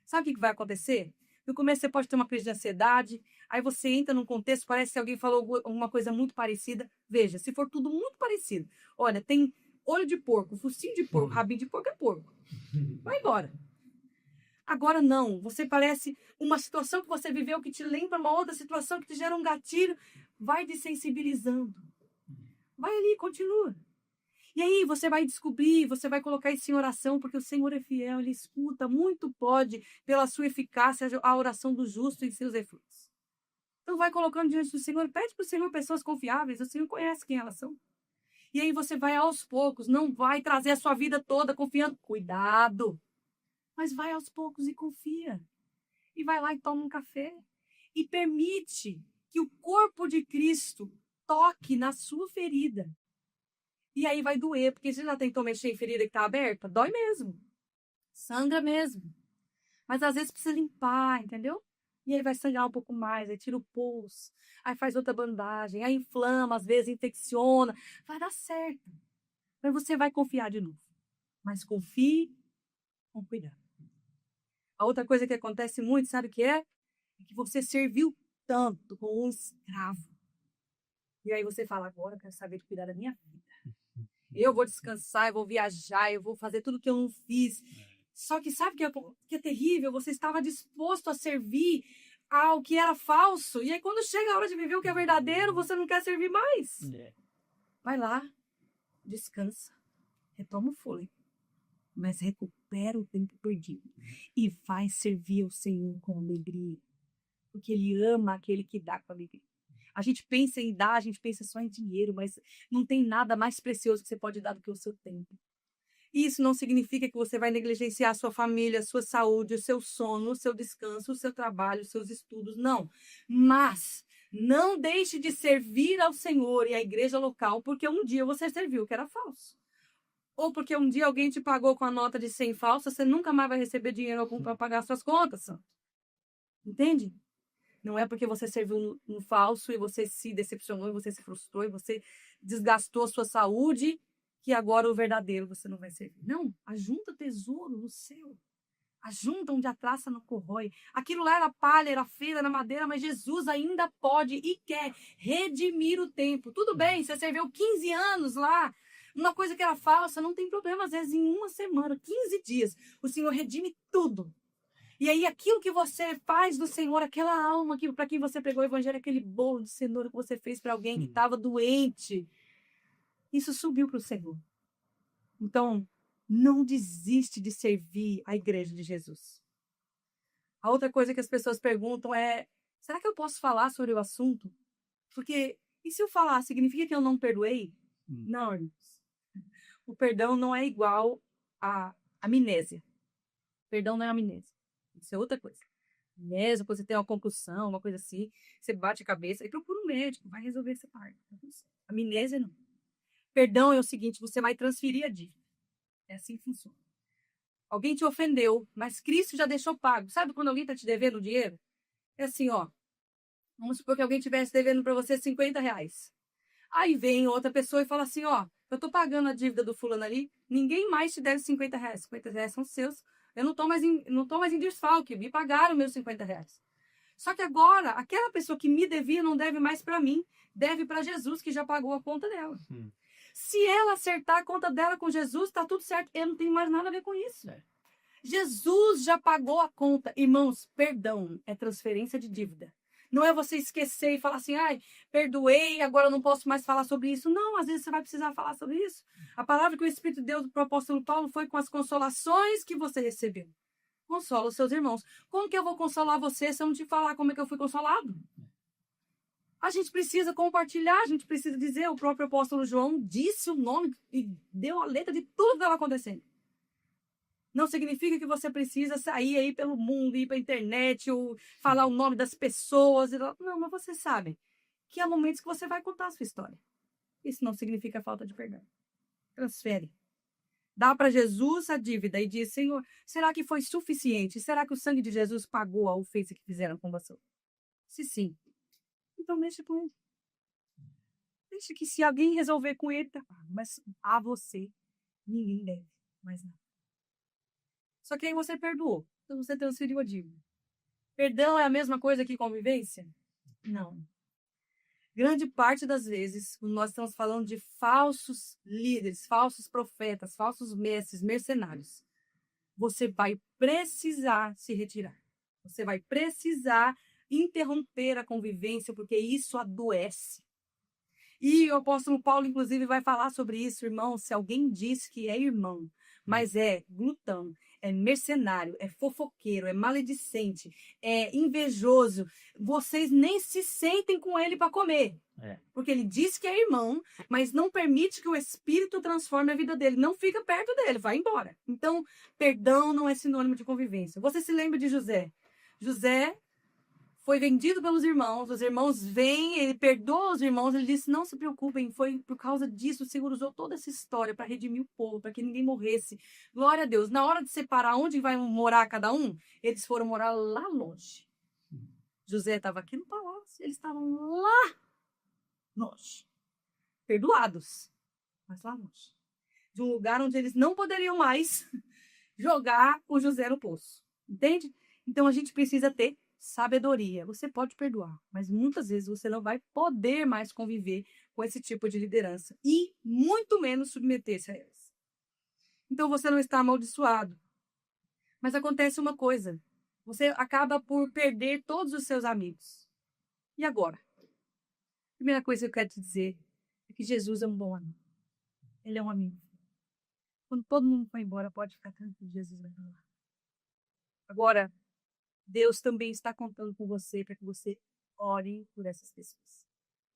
[SPEAKER 1] Sabe o que vai acontecer? No começo você pode ter uma crise de ansiedade, aí você entra num contexto, parece que alguém falou uma coisa muito parecida. Veja, se for tudo muito parecido. Olha, tem olho de porco, focinho de porco, rabinho de porco é porco. Vai embora. Agora não, você parece uma situação que você viveu que te lembra uma outra situação que te gera um gatilho. Vai desensibilizando. Vai ali, continua. E aí você vai descobrir, você vai colocar isso em oração, porque o Senhor é fiel, Ele escuta, muito pode, pela sua eficácia, a oração do justo em seus efeitos. Então vai colocando diante do Senhor, pede para o Senhor pessoas confiáveis, o Senhor conhece quem elas são. E aí você vai aos poucos, não vai trazer a sua vida toda confiando. Cuidado! Mas vai aos poucos e confia. E vai lá e toma um café. E permite que o corpo de Cristo toque na sua ferida. E aí vai doer, porque você já tentou mexer em ferida que está aberta? Dói mesmo. Sangra mesmo. Mas às vezes precisa limpar, entendeu? E aí vai sangrar um pouco mais, aí tira o pulso, aí faz outra bandagem, aí inflama, às vezes infecciona. Vai dar certo. Mas você vai confiar de novo. Mas confie com cuidado. A outra coisa que acontece muito, sabe o que é? É que você serviu tanto como um escravo. E aí você fala, agora eu quero saber de cuidar da minha vida. Eu vou descansar, eu vou viajar, eu vou fazer tudo que eu não fiz. Só que sabe o que é terrível? Você estava disposto a servir ao que era falso. E aí quando chega a hora de viver o que é verdadeiro, você não quer servir mais. Vai lá, descansa, retoma o fôlego. Mas recupera o tempo perdido. E vai servir ao Senhor com alegria. Porque Ele ama aquele que dá com alegria. A gente pensa em dar, a gente pensa só em dinheiro, mas não tem nada mais precioso que você pode dar do que o seu tempo. Isso não significa que você vai negligenciar a sua família, a sua saúde, o seu sono, o seu descanso, o seu trabalho, os seus estudos, não. Mas não deixe de servir ao Senhor e à igreja local porque um dia você serviu que era falso. Ou porque um dia alguém te pagou com a nota de 100 falsa, você nunca mais vai receber dinheiro algum para pagar suas contas, santo. Entende? Não é porque você serviu no falso e você se decepcionou, e você se frustrou, e você desgastou a sua saúde, que agora o verdadeiro você não vai servir. Não, ajunta tesouro no céu. Ajunta onde a traça não corrói. Aquilo lá era palha, era feira, era madeira, mas Jesus ainda pode e quer redimir o tempo. Tudo bem, você serviu 15 anos lá, uma coisa que era falsa, não tem problema. Às vezes em uma semana, 15 dias, o Senhor redime tudo. E aí aquilo que você faz do Senhor, aquela alma que para quem você pregou o evangelho, aquele bolo de cenoura que você fez para alguém que estava doente, isso subiu para o Senhor. Então, não desiste de servir a igreja de Jesus. A outra coisa que as pessoas perguntam é, será que eu posso falar sobre o assunto? Porque, e se eu falar, significa que eu não perdoei? Não, irmãos. O perdão não é igual à amnésia. Perdão não é amnésia. Isso é outra coisa. Amnésia, quando você tem uma compulsão, uma coisa assim, você bate a cabeça e procura um médico, vai resolver essa parte. Amnésia não. Perdão é o seguinte, você vai transferir a dívida. É assim que funciona. Alguém te ofendeu, mas Cristo já deixou pago. Sabe quando alguém está te devendo dinheiro? É assim, ó. Vamos supor que alguém estivesse devendo para você R$ 50. Aí vem outra pessoa e fala assim, ó, eu tô pagando a dívida do fulano ali, ninguém mais te deve R$ 50. R$ 50 são seus. Eu não tô mais em desfalque, me pagaram meus R$ 50. Só que agora, aquela pessoa que me devia não deve mais para mim, deve para Jesus, que já pagou a conta dela. Se ela acertar a conta dela com Jesus, tá tudo certo. Eu não tenho mais nada a ver com isso. Jesus já pagou a conta. Irmãos, perdão é transferência de dívida. Não é você esquecer e falar assim, ai, perdoei, agora eu não posso mais falar sobre isso. Não, às vezes você vai precisar falar sobre isso. A palavra que o Espírito deu para o apóstolo Paulo foi com as consolações que você recebeu. Consola os seus irmãos. Como que eu vou consolar você se eu não te falar como é que eu fui consolado? A gente precisa compartilhar, a gente precisa dizer. O próprio apóstolo João disse o nome e deu a letra de tudo que estava acontecendo. Não significa que você precisa sair aí pelo mundo, ir para a internet, ou falar o nome das pessoas. Não, mas você sabe que há momentos que você vai contar a sua história. Isso não significa falta de perdão. Transfere. Dá para Jesus a dívida e diz, Senhor, será que foi suficiente? Será que o sangue de Jesus pagou a ofensa que fizeram com você? Se sim, então mexe com ele. Deixa que se alguém resolver com ele, tá pago. Mas a você, ninguém deve mais nada. Só que aí você perdoou. Então você transferiu a dívida. Perdão é a mesma coisa que convivência? Não. Grande parte das vezes, quando nós estamos falando de falsos líderes, falsos profetas, falsos mestres, mercenários, você vai precisar se retirar. Você vai precisar interromper a convivência, porque isso adoece. E o apóstolo Paulo, inclusive, vai falar sobre isso, irmão. Se alguém diz que é irmão, mas é glutão, é mercenário, é fofoqueiro, é maledicente, é invejoso, vocês nem se sentem com ele para comer. Porque ele diz que é irmão, mas não permite que o Espírito transforme a vida dele. Não fica perto dele, vai embora. Então, perdão não é sinônimo de convivência. Você se lembra de José? José foi vendido pelos irmãos, os irmãos vêm, ele perdoa os irmãos, ele disse, não se preocupem, foi por causa disso, o Senhor usou toda essa história para redimir o povo, para que ninguém morresse. Glória a Deus. Na hora de separar onde vai morar cada um, eles foram morar lá longe. José estava aqui no palácio, eles estavam lá longe. Perdoados, mas lá longe. De um lugar onde eles não poderiam mais jogar o José no poço. Entende? Então a gente precisa ter sabedoria. Você pode perdoar, mas muitas vezes você não vai poder mais conviver com esse tipo de liderança e muito menos submeter-se a eles. Então você não está amaldiçoado. Mas acontece uma coisa, você acaba por perder todos os seus amigos. E agora? A primeira coisa que eu quero te dizer é que Jesus é um bom amigo. Ele é um amigo. Quando todo mundo for embora, pode ficar tranquilo, Jesus vai falar. Agora, Deus também está contando com você para que você ore por essas pessoas.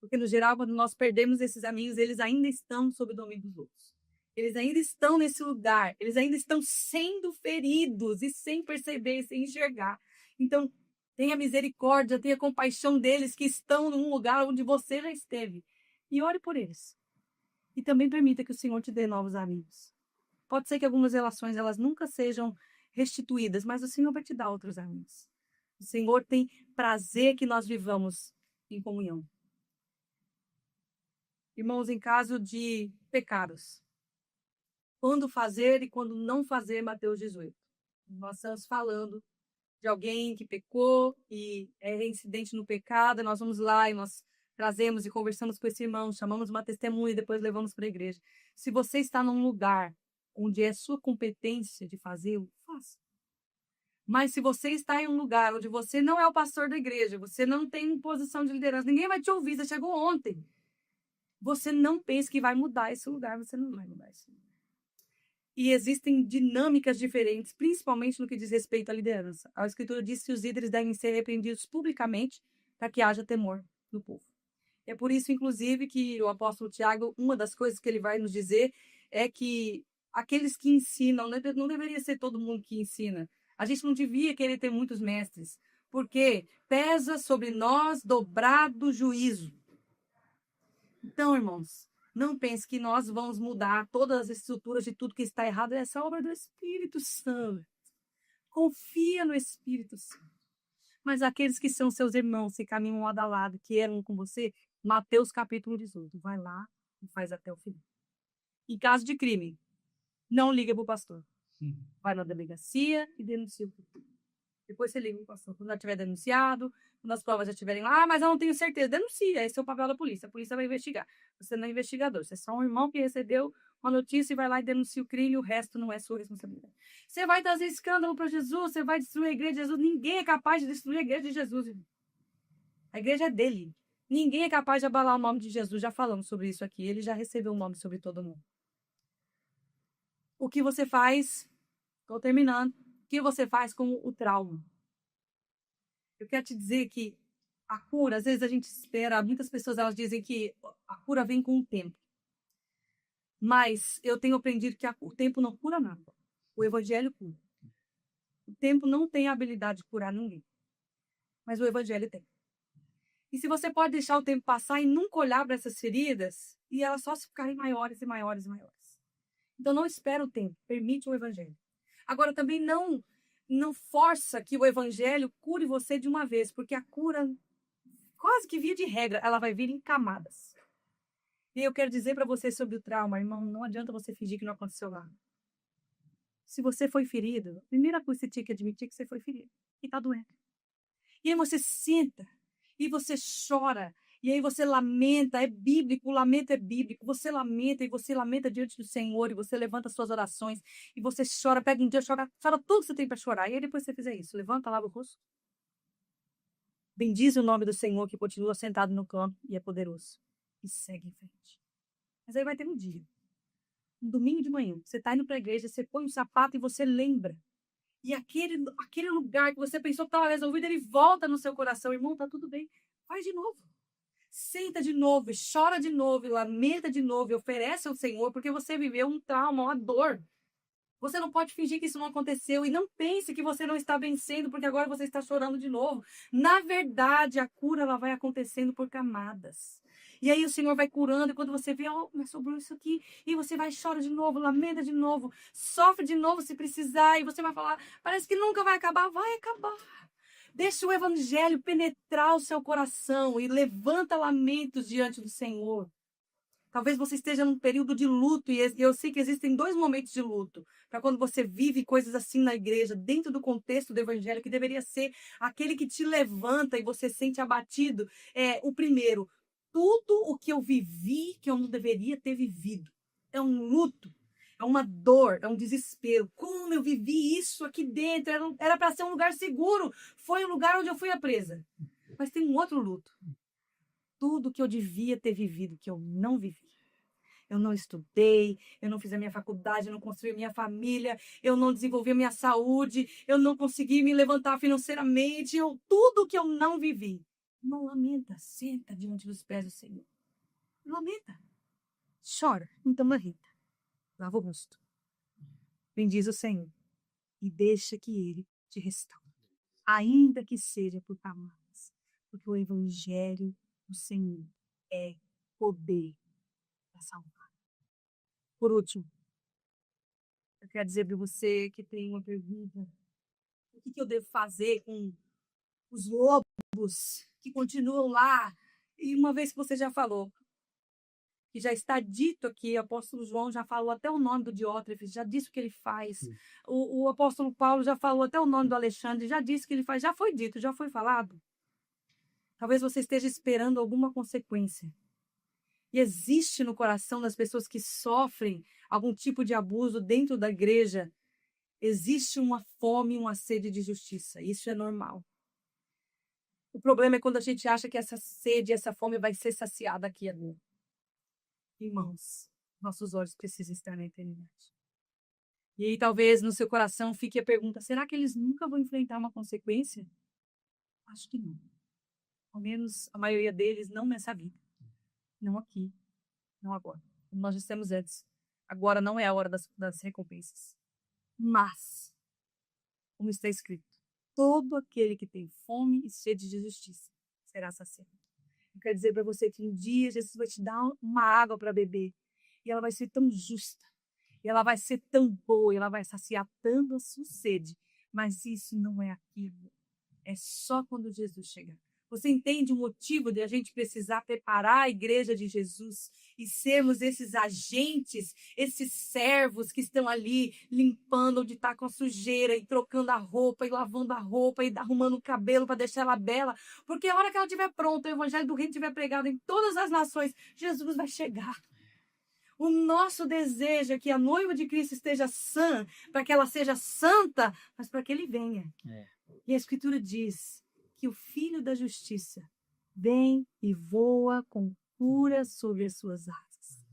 [SPEAKER 1] Porque, no geral, quando nós perdemos esses amigos, eles ainda estão sob o domínio dos outros. Eles ainda estão nesse lugar. Eles ainda estão sendo feridos e sem perceber, sem enxergar. Então, tenha misericórdia, tenha compaixão deles que estão num lugar onde você já esteve. E ore por eles. E também permita que o Senhor te dê novos amigos. Pode ser que algumas relações elas nunca sejam restituídas, mas o Senhor vai te dar outros amigos. O Senhor tem prazer que nós vivamos em comunhão. Irmãos, em caso de pecados, quando fazer e quando não fazer, Mateus 18. Nós estamos falando de alguém que pecou e é reincidente no pecado, nós vamos lá e nós trazemos e conversamos com esse irmão, chamamos uma testemunha e depois levamos para a igreja. Se você está num lugar onde é sua competência de fazê-lo, faça. Mas se você está em um lugar onde você não é o pastor da igreja, você não tem posição de liderança, ninguém vai te ouvir, você chegou ontem. Você não pense que vai mudar esse lugar, você não vai mudar esse lugar. E existem dinâmicas diferentes, principalmente no que diz respeito à liderança. A Escritura diz que os líderes devem ser repreendidos publicamente para que haja temor do povo. É por isso, inclusive, que o apóstolo Tiago, uma das coisas que ele vai nos dizer é que aqueles que ensinam, não deveria ser todo mundo que ensina. A gente não devia querer ter muitos mestres, porque pesa sobre nós dobrado juízo. Então, irmãos, não pense que nós vamos mudar todas as estruturas de tudo que está errado. Essa obra do Espírito Santo. Confia no Espírito Santo. Mas aqueles que são seus irmãos, que caminham lado a lado, que eram com você, Mateus capítulo 18, vai lá e faz até o final. Em caso de crime, não liga para o pastor. Vai na delegacia e denuncia o crime. Depois você liga para o pastor. Quando já tiver denunciado, quando as provas já estiverem lá, mas eu não tenho certeza. Denuncia, esse é o papel da polícia. A polícia vai investigar. Você não é investigador, você é só um irmão que recebeu uma notícia e vai lá e denuncia o crime, e o resto não é sua responsabilidade. Você vai trazer escândalo para Jesus, você vai destruir a igreja de Jesus. Ninguém é capaz de destruir a igreja de Jesus, irmão. A igreja é dele. Ninguém é capaz de abalar o nome de Jesus. Já falamos sobre isso aqui. Ele já recebeu o nome sobre todo mundo. O que você faz, estou terminando, o que você faz com o trauma? Eu quero te dizer que a cura, às vezes a gente espera, muitas pessoas elas dizem que a cura vem com o tempo. Mas eu tenho aprendido que o tempo não cura nada. O evangelho cura. O tempo não tem a habilidade de curar ninguém. Mas o evangelho tem. E se você pode deixar o tempo passar e nunca olhar para essas feridas, e elas só se ficarem maiores e maiores e maiores. Então não espera o tempo, permite o evangelho. Agora também não força que o evangelho cure você de uma vez, porque a cura, quase que via de regra, ela vai vir em camadas. E eu quero dizer para você sobre o trauma, irmão, não adianta você fingir que não aconteceu nada. Se você foi ferido, a primeira coisa que você tinha que admitir que você foi ferido. E está doendo. E aí você senta, e você chora, e aí você lamenta, é bíblico, o lamento é bíblico. Você lamenta, e você lamenta diante do Senhor, e você levanta suas orações, e você chora, pega um dia, chora tudo que você tem para chorar. E aí depois você fizer isso, levanta, lava o rosto. Bendize o nome do Senhor que continua sentado no campo e é poderoso. E segue em frente. Mas aí vai ter um dia. Um domingo de manhã, você está indo para a igreja, você põe um sapato e você lembra. E aquele lugar que você pensou que estava resolvido, ele volta no seu coração. Irmão, tá tudo bem. Faz de novo. Senta de novo, chora de novo, lamenta de novo, e oferece ao Senhor, porque você viveu um trauma, uma dor. Você não pode fingir que isso não aconteceu e não pense que você não está vencendo porque agora você está chorando de novo. Na verdade, a cura ela vai acontecendo por camadas. E aí o Senhor vai curando e quando você vê, oh, mas sobrou isso aqui, e você vai chora de novo, lamenta de novo, sofre de novo se precisar e você vai falar, parece que nunca vai acabar acabar. Deixa o evangelho penetrar o seu coração e levanta lamentos diante do Senhor. Talvez você esteja num período de luto, e eu sei que existem 2 momentos de luto. Para quando você vive coisas assim na igreja, dentro do contexto do evangelho, que deveria ser aquele que te levanta e você sente abatido. O primeiro, tudo o que eu vivi que eu não deveria ter vivido. É um luto, é uma dor, é um desespero. Como eu vivi isso aqui dentro? Era para ser um lugar seguro. Foi um lugar onde eu fui presa. Mas tem um outro luto. Tudo que eu devia ter vivido, que eu não vivi. Eu não estudei, eu não fiz a minha faculdade, eu não construí a minha família, eu não desenvolvi a minha saúde, eu não consegui me levantar financeiramente, tudo que eu não vivi. Não lamenta, senta diante dos pés do Senhor. Lamenta. Chora, então lamenta. Lava o rosto. Bendiz o Senhor e deixa que Ele te restaure, ainda que seja por camadas, porque o Evangelho do Senhor é poder para salvar. Por último, eu quero dizer para você que tem uma pergunta. O que eu devo fazer com os lobos que continuam lá? E uma vez que você já falou, que já está dito aqui, o apóstolo João já falou até o nome do Diótrefes, já disse o que ele faz. O apóstolo Paulo já falou até o nome do Alexandre, já disse o que ele faz, já foi dito, já foi falado. Talvez você esteja esperando alguma consequência. E existe no coração das pessoas que sofrem algum tipo de abuso dentro da igreja, existe uma fome, uma sede de justiça. Isso é normal. O problema é quando a gente acha que essa sede, essa fome vai ser saciada aqui agora. Irmãos, nossos olhos precisam estar na eternidade. E aí talvez no seu coração fique a pergunta, será que eles nunca vão enfrentar uma consequência? Acho que não. Ao menos a maioria deles não nessa vida. Não aqui, não agora. Como nós dissemos antes, agora não é a hora das recompensas. Mas, como está escrito, todo aquele que tem fome e sede de justiça será saciado. Eu quero dizer para você que um dia Jesus vai te dar uma água para beber. E ela vai ser tão justa. E ela vai ser tão boa. E ela vai saciar tanto a sua sede. Mas isso não é aquilo. É só quando Jesus chegar. Você entende o motivo de a gente precisar preparar a igreja de Jesus e sermos esses agentes, esses servos que estão ali limpando onde está com a sujeira e trocando a roupa e lavando a roupa e arrumando o cabelo para deixar ela bela? Porque a hora que ela estiver pronta, o evangelho do reino estiver pregado em todas as nações, Jesus vai chegar. O nosso desejo é que a noiva de Cristo esteja sã, para que ela seja santa, mas para que ele venha. E a Escritura diz que o Filho da Justiça vem e voa com cura sobre as suas asas.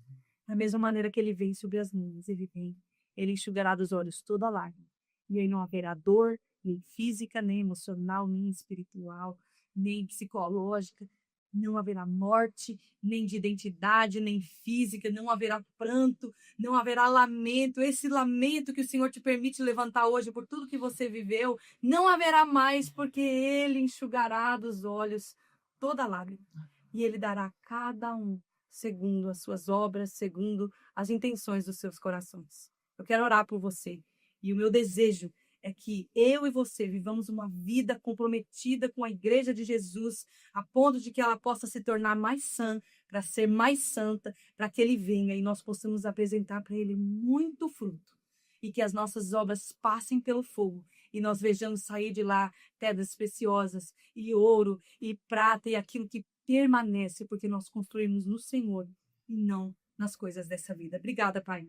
[SPEAKER 1] Da mesma maneira que ele vem sobre as minhas, ele vem, ele enxugará dos olhos toda lágrima. E aí não haverá dor, nem física, nem emocional, nem espiritual, nem psicológica. Não haverá morte, nem de identidade, nem física, não haverá pranto, não haverá lamento. Esse lamento que o Senhor te permite levantar hoje por tudo que você viveu, não haverá mais, porque Ele enxugará dos olhos toda lágrima. E Ele dará a cada um segundo as suas obras, segundo as intenções dos seus corações. Eu quero orar por você. E o meu desejo é que eu e você vivamos uma vida comprometida com a Igreja de Jesus, a ponto de que ela possa se tornar mais sã, para ser mais santa, para que Ele venha e nós possamos apresentar para Ele muito fruto. E que as nossas obras passem pelo fogo e nós vejamos sair de lá pedras preciosas e ouro e prata e aquilo que permanece, porque nós construímos no Senhor e não nas coisas dessa vida. Obrigada, Pai.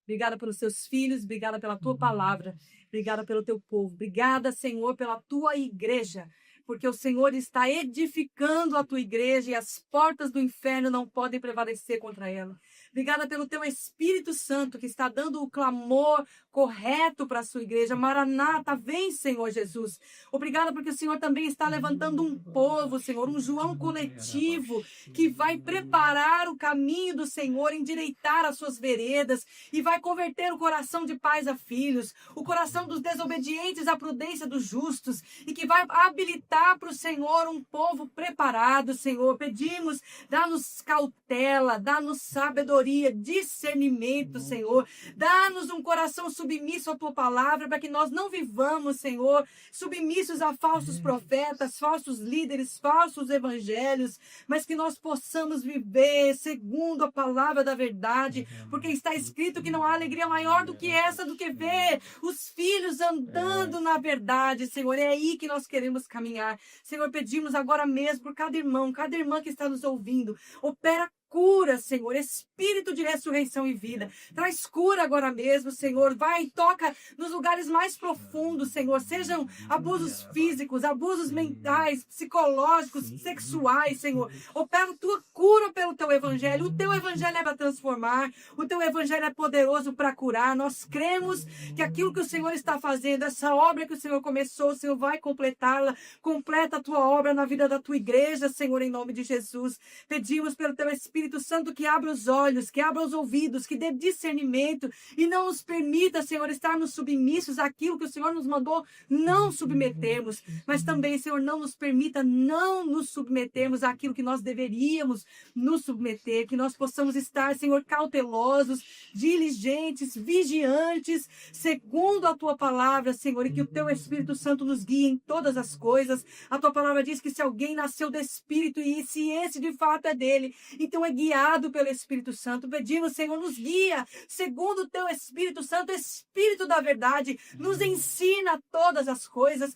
[SPEAKER 1] Obrigada pelos seus filhos, obrigada pela tua palavra, obrigada pelo teu povo, obrigada, Senhor, pela tua igreja, porque o Senhor está edificando a tua igreja e as portas do inferno não podem prevalecer contra ela. Obrigada pelo teu Espírito Santo que está dando o clamor correto para a sua igreja. Maranata, vem, Senhor Jesus. Obrigada porque o Senhor também está levantando um povo, Senhor, um João coletivo que vai preparar o caminho do Senhor, endireitar as suas veredas e vai converter o coração de pais a filhos, o coração dos desobedientes à prudência dos justos e que vai habilitar para o Senhor um povo preparado, Senhor. Pedimos, dá-nos cautela, dá-nos sabedoria, discernimento, Senhor. Dá-nos um coração submisso à tua palavra, para que nós não vivamos, Senhor, submissos a falsos profetas, falsos líderes, falsos evangelhos, mas que nós possamos viver segundo a palavra da verdade, porque está escrito que não há alegria maior do que essa, do que ver os filhos andando na verdade, Senhor. É aí que nós queremos caminhar. Senhor, pedimos agora mesmo por cada irmão, cada irmã que está nos ouvindo. Opera cura, Senhor, espírito de ressurreição e vida. Traz cura agora mesmo, Senhor. Vai e toca nos lugares mais profundos, Senhor. Sejam abusos físicos, abusos mentais, psicológicos, sexuais, Senhor. Opera tua cura pelo teu evangelho. O teu evangelho é para transformar. O teu evangelho é poderoso para curar. Nós cremos que aquilo que o Senhor está fazendo, essa obra que o Senhor começou, o Senhor vai completá-la. Completa a tua obra na vida da tua igreja, Senhor, em nome de Jesus. Pedimos pelo teu Espírito Santo que abra os olhos, que abra os ouvidos, que dê discernimento e não nos permita, Senhor, estarmos submissos àquilo que o Senhor nos mandou não submetermos, mas também, Senhor, não nos permita não nos submetermos àquilo que nós deveríamos nos submeter, que nós possamos estar, Senhor, cautelosos, diligentes, vigiantes, segundo a tua palavra, Senhor, e que o teu Espírito Santo nos guie em todas as coisas. A tua palavra diz que se alguém nasceu do Espírito e se esse de fato é dele, então é guiado pelo Espírito Santo. Pedimos, Senhor, nos guia segundo o teu Espírito Santo, Espírito da verdade, nos ensina todas as coisas,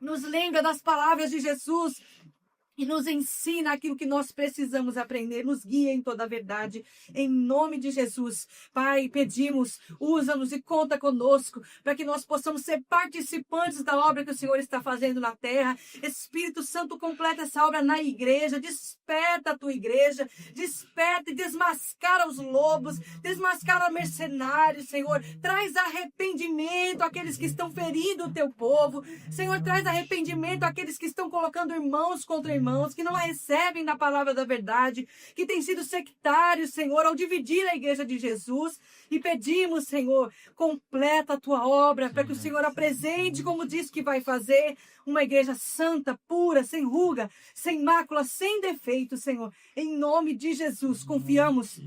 [SPEAKER 1] nos lembra das palavras de Jesus, e nos ensina aquilo que nós precisamos aprender, nos guia em toda a verdade, em nome de Jesus. Pai, pedimos, usa-nos e conta conosco, para que nós possamos ser participantes da obra que o Senhor está fazendo na terra. Espírito Santo, completa essa obra na igreja, desperta a tua igreja, desperta e desmascara os lobos, desmascara mercenários, Senhor. Traz arrependimento àqueles que estão ferindo o teu povo. Senhor, traz arrependimento àqueles que estão colocando irmãos contra irmãos, que não recebem da palavra da verdade, que têm sido sectários, Senhor, ao dividir a igreja de Jesus. E pedimos, Senhor, completa a tua obra, para que o Senhor apresente, como diz que vai fazer, uma igreja santa, pura, sem ruga, sem mácula, sem defeito, Senhor. Em nome de Jesus, confiamos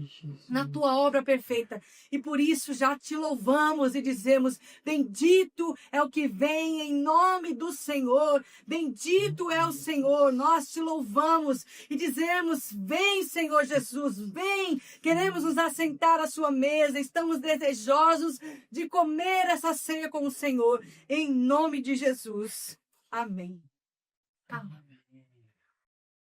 [SPEAKER 1] na tua obra perfeita. E por isso já te louvamos e dizemos, bendito é o que vem em nome do Senhor. Bendito é o Senhor. Nós te louvamos e dizemos, vem, Senhor Jesus, vem. Queremos nos assentar à sua mesa. Estamos desejosos de comer essa ceia com o Senhor. Em nome de Jesus. Amém. Amém.